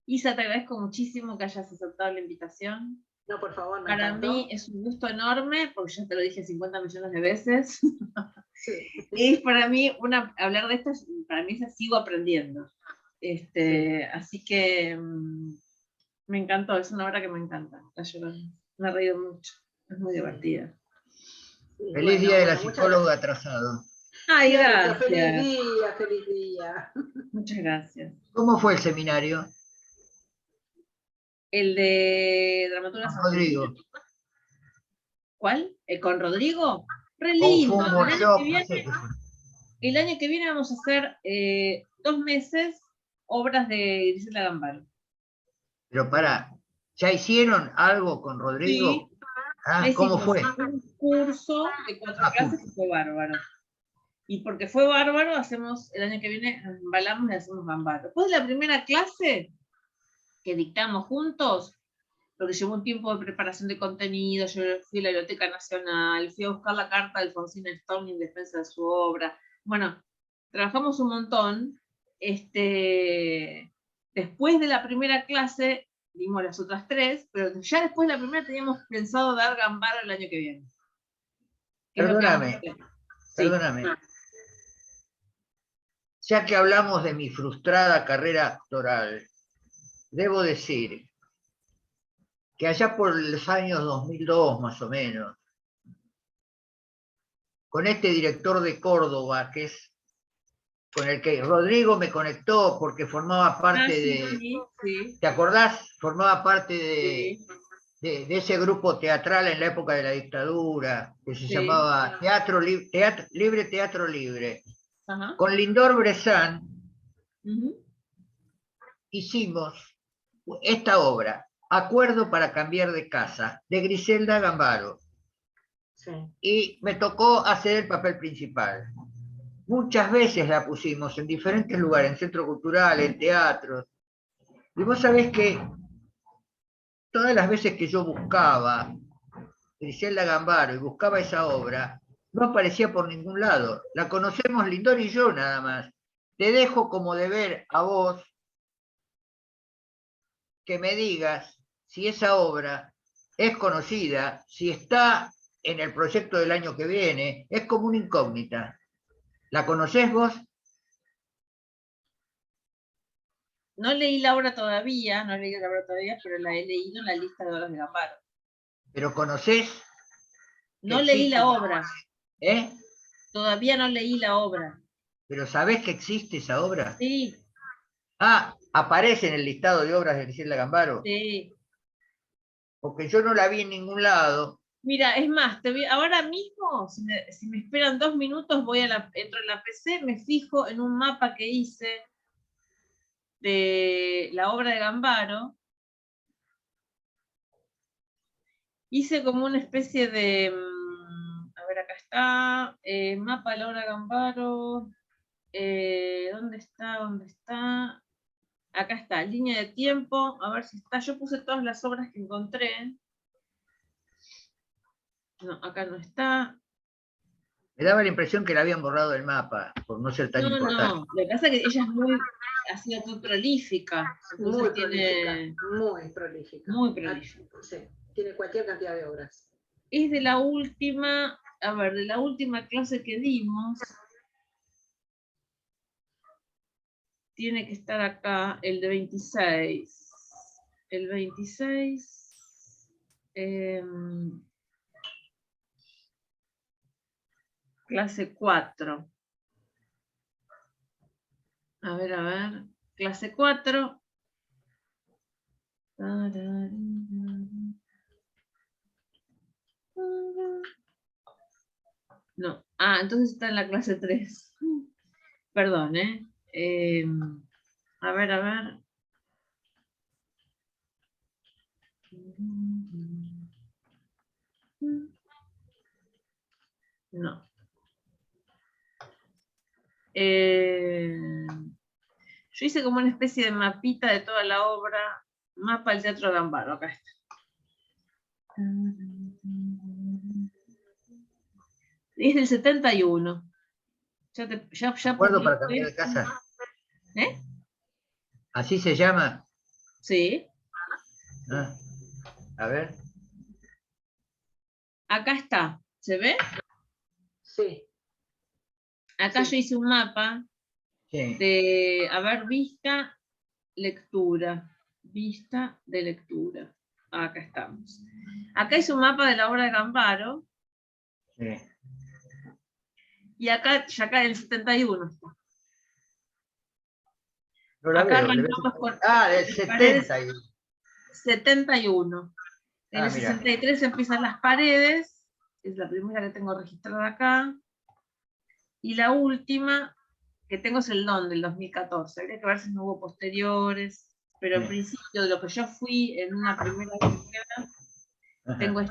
Isa, te agradezco muchísimo que hayas aceptado la invitación. No, por favor, Para encantó. Mí es un gusto enorme, porque ya te lo dije 50 millones de veces. Sí. Es para mí, hablar de esto, para mí sigo aprendiendo. Así que me encantó, es una obra que me encanta. Me he reído mucho, es muy divertida. Feliz día de la psicóloga atrasado. Ay, gracias. Feliz día. Muchas gracias. ¿Cómo fue el seminario? El de dramaturgia. Con Rodrigo. ¿Cuál? ¿Con Rodrigo? Re lindo. El año que viene vamos a hacer 2 meses obras de Griselda Gambaro. Pero ¿ya hicieron algo con Rodrigo? Sí. ¿Cómo fue? Un curso de 4 clases que fue bárbaro. Y porque fue bárbaro, el año que viene, embalamos y hacemos Gambaro. Después de la primera clase que dictamos juntos, porque llevó un tiempo de preparación de contenido, yo fui a la Biblioteca Nacional, fui a buscar la carta de Alfonsina Storni en defensa de su obra. Bueno, trabajamos un montón. Después de la primera clase, dimos las otras 3, pero ya después de la primera teníamos pensado dar Gambaro el año que viene. Perdóname. Ya que hablamos de mi frustrada carrera actoral, debo decir que allá por los años 2002 más o menos, con este director de Córdoba, que es con el que Rodrigo me conectó porque formaba parte sí. ¿te acordás? Formaba parte Sí. de ese grupo teatral en la época de la dictadura, que se Sí. llamaba Libre Teatro Libre. Ajá. Con Lindor Brezán Ujú. hicimos esta obra, Acuerdo para cambiar de casa, de Griselda Gambaro. Sí. Y me tocó hacer el papel principal. Muchas veces la pusimos en diferentes lugares, en centro cultural, en teatros. Y vos sabés que todas las veces que yo buscaba Griselda Gambaro y buscaba esa obra, no aparecía por ningún lado. La conocemos Lindor y yo nada más. Te dejo como deber a vos que me digas si esa obra es conocida, si está en el proyecto del año que viene, es como una incógnita. ¿La conocés vos? No leí la obra todavía, pero la he leído en la lista de obras de Gambaro. ¿Pero conocés? No leí la obra. ¿Eh? Todavía no leí la obra. ¿Pero sabés que existe esa obra? Sí. Ah, aparece en el listado de obras de Griselda Gambaro. Sí. Porque yo no la vi en ningún lado. Mira, es más, ahora mismo, si me esperan 2 minutos, entro en la PC, me fijo en un mapa que hice de la obra de Gambaro. Hice como una especie de, a ver, acá está, mapa de la obra de Gambaro. ¿Dónde está? ¿Dónde está? Acá está, línea de tiempo, a ver si está. Yo puse todas las obras que encontré. No, acá no está. Me daba la impresión que la habían borrado del mapa, por no ser tan importante. No, lo que pasa es que ella ha sido muy prolífica. Muy prolífica, muy prolífica. Muy prolífica. Sí, tiene cualquier cantidad de obras. Es de la última, a ver, de la última clase que dimos. Tiene que estar acá, el de 26. El 26. Clase 4. A ver. Clase 4. No. Ah, entonces está en la clase 3. Perdón, a ver. No. Yo hice como una especie de mapita de toda la obra, mapa del Teatro Gambaro, acá está. Es del 71. Ya ¿Acuerdo para cambiar de casa? ¿Eh? ¿Así se llama? Sí. Ah, a ver. Acá está. ¿Se ve? Sí. Acá Sí. yo hice un mapa de, a ver, vista, lectura. Vista de lectura. Acá estamos. Acá hice un mapa de la obra de Gambaro. Sí. Y acá en el 71 está. No la acá veo. arrancamos con del 71. 71. En el Mira. 63 empiezan las paredes. Es la primera que tengo registrada acá. Y la última que tengo es el Don del 2014. Habría que ver si no hubo posteriores. Pero en principio, de lo que yo fui en una primera búsqueda, tengo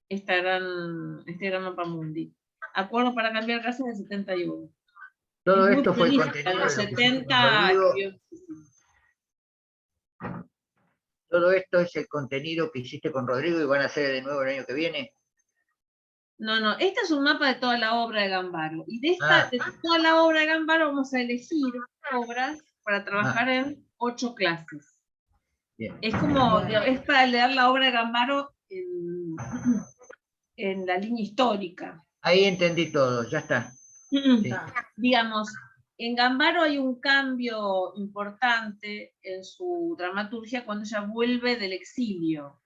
este gran mapa mundi. Acuerdo para cambiar casa del 71. Todo Es esto fue el prolífica, contenido en los de lo que hiciste con 70 Rodrigo. Todo esto es el contenido que hiciste con Rodrigo y van a hacer de nuevo el año que viene. No, este es un mapa de toda la obra de Gambaro. Y de toda la obra de Gambaro vamos a elegir obras para trabajar en 8 clases. Bien. Es como, es para leer la obra de Gambaro en la línea histórica. Ahí entendí todo, ya está. Sí. Digamos, En Gambaro hay un cambio importante en su dramaturgia cuando ella vuelve del exilio.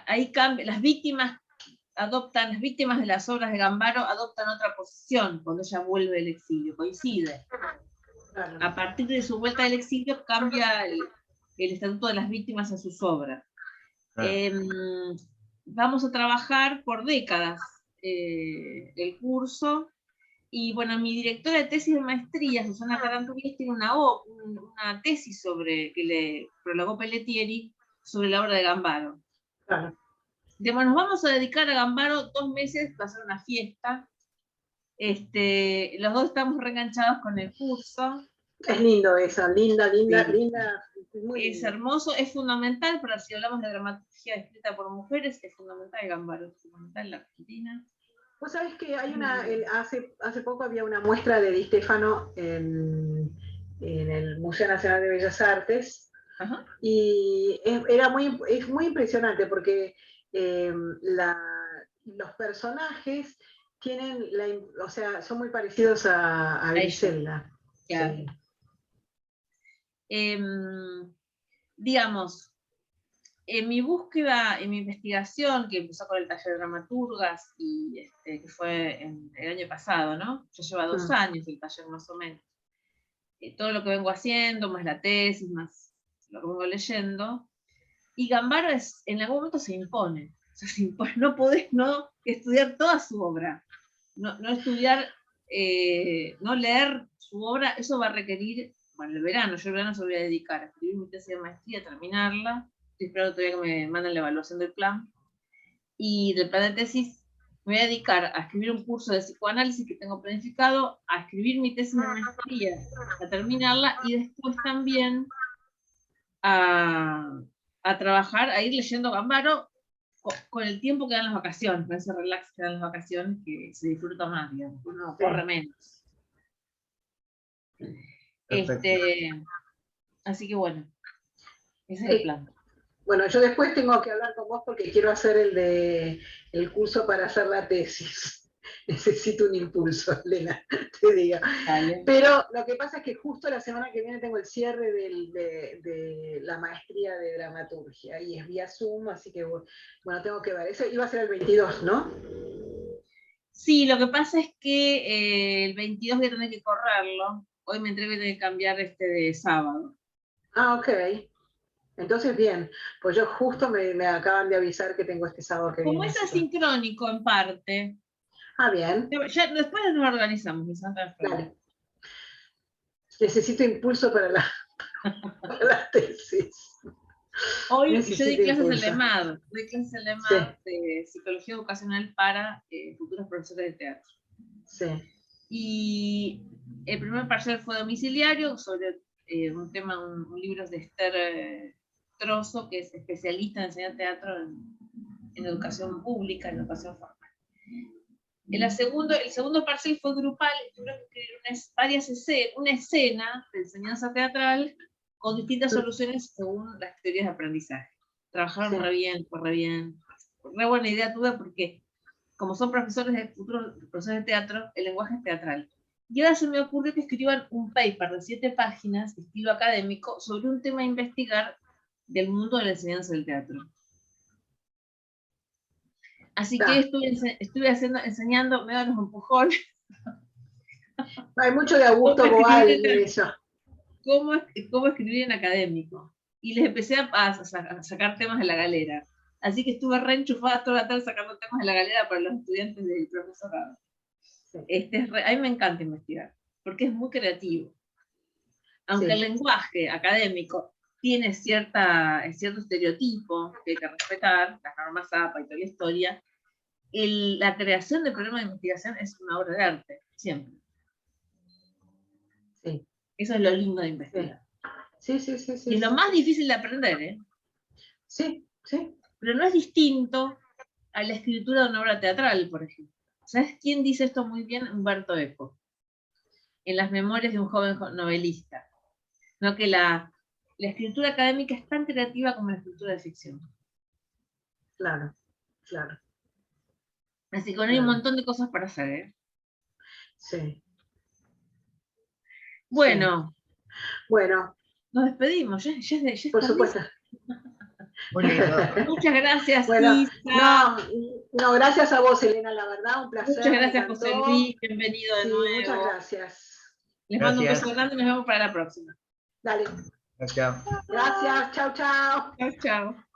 Ahí las víctimas de las obras de Gambaro adoptan otra posición cuando ella vuelve del exilio, coincide. Claro. A partir de su vuelta del exilio cambia el estatuto de las víctimas en sus obras. Vamos a trabajar por décadas el curso, y bueno, mi directora de tesis de maestría, Susana Carantugués, tiene una tesis que le prologó Pelletieri sobre la obra de Gambaro. Claro. Digamos, nos vamos a dedicar a Gambaro 2 meses, va a ser una fiesta. Los dos estamos reenganchados con el curso. Es lindo eso, linda, Sí. muy Es lindo. hermoso, es fundamental, pero si hablamos de dramaturgia escrita por mujeres, es fundamental Gambaro, es fundamental en la Argentina. Vos sabés que hay hace poco había una muestra de Di Stefano en el Museo Nacional de Bellas Artes. Ajá. Y es muy impresionante porque los personajes tienen, o sea, son muy parecidos a Griselda. Claro. Sí. Digamos, en mi búsqueda, en mi investigación, que empezó con el taller de dramaturgas, y que fue el año pasado, ¿no? Ya lleva 2 años el taller más o menos. Todo lo que vengo haciendo, más la tesis, más lo que vengo leyendo. Y Gambaro en algún momento se impone. O sea, se impone. No podés no estudiar toda su obra. No estudiar, no leer su obra, eso va a requerir, bueno, el verano se lo voy a dedicar a escribir mi tesis de maestría, a terminarla. Estoy esperando todavía que me manden la evaluación del plan. Y del plan de tesis me voy a dedicar a escribir un curso de psicoanálisis que tengo planificado, a escribir mi tesis de maestría, a terminarla, y después también a trabajar, a ir leyendo Gambaro con el tiempo que dan las vacaciones, con ese relax que dan las vacaciones, que se disfruta más, digamos, uno corre menos. Así que bueno, ese es el plan. Bueno, yo después tengo que hablar con vos porque quiero hacer el curso para hacer la tesis. Necesito un impulso, Elena, te digo. Vale. Pero lo que pasa es que justo la semana que viene tengo el cierre de la maestría de dramaturgia y es vía Zoom, así que bueno, tengo que ver. Eso iba a ser el 22, ¿no? Sí, lo que pasa es que el 22 voy a tener que correrlo. Hoy me entregué de cambiar de sábado. Ah, ok. Entonces, bien, pues yo justo me acaban de avisar que tengo este sábado que viene. Como es asincrónico en parte. Ah, bien. Ya, después nos organizamos, mi Santa Fe. Claro. Necesito impulso para la tesis. Hoy yo doy clases en LEMAD, de Psicología Educacional para futuros profesores de teatro. Sí. Y el primer parcial fue domiciliario sobre un libro de Esther Trozo, que es especialista en enseñar teatro en educación pública, en educación formal. El segundo parcial fue grupal, tuvieron que escribir una escena de enseñanza teatral con distintas soluciones según las teorías de aprendizaje. Trabajaron re bien, re buena idea tuve porque como son profesores de futuros profesores de teatro, el lenguaje es teatral. Y ahora se me ocurrió que escriban un paper de 7 páginas, de estilo académico, sobre un tema a investigar del mundo de la enseñanza del teatro. Así que estuve enseñando, me dan los empujones. Hay mucho de Augusto Boal en eso. ¿Cómo escribir en académico? Y les empecé a sacar temas de la galera. Así que estuve reenchufada toda la tarde sacando temas de la galera para los estudiantes del profesorado. Sí. A mí me encanta investigar, porque es muy creativo. Aunque el lenguaje académico tiene cierto estereotipo que hay que respetar, las normas APA y toda la historia, la creación de problemas de investigación es una obra de arte, siempre. Sí. Eso es lo lindo de investigar. Sí. Y es lo más difícil de aprender, ¿eh? Sí. Pero no es distinto a la escritura de una obra teatral, por ejemplo. ¿Sabes quién dice esto muy bien? Humberto Eco. En las memorias de un joven novelista. ¿No? Que la escritura académica es tan creativa como la escritura de ficción. Claro. Así que hay un montón de cosas para hacer, ¿eh? Sí. Bueno, Bueno, nos despedimos. Ya es por tardísimo. supuesto. Muy lindo. Muchas gracias, Bueno, Isa. no, gracias a vos, Elena, la verdad, un placer. Muchas me gracias, encantó. José Luis. Bienvenido de Sí, nuevo. muchas gracias. Les mando un Gracias. beso grande y nos vemos para la próxima. Dale. Chao. Gracias, chao, chao. Chao, chao.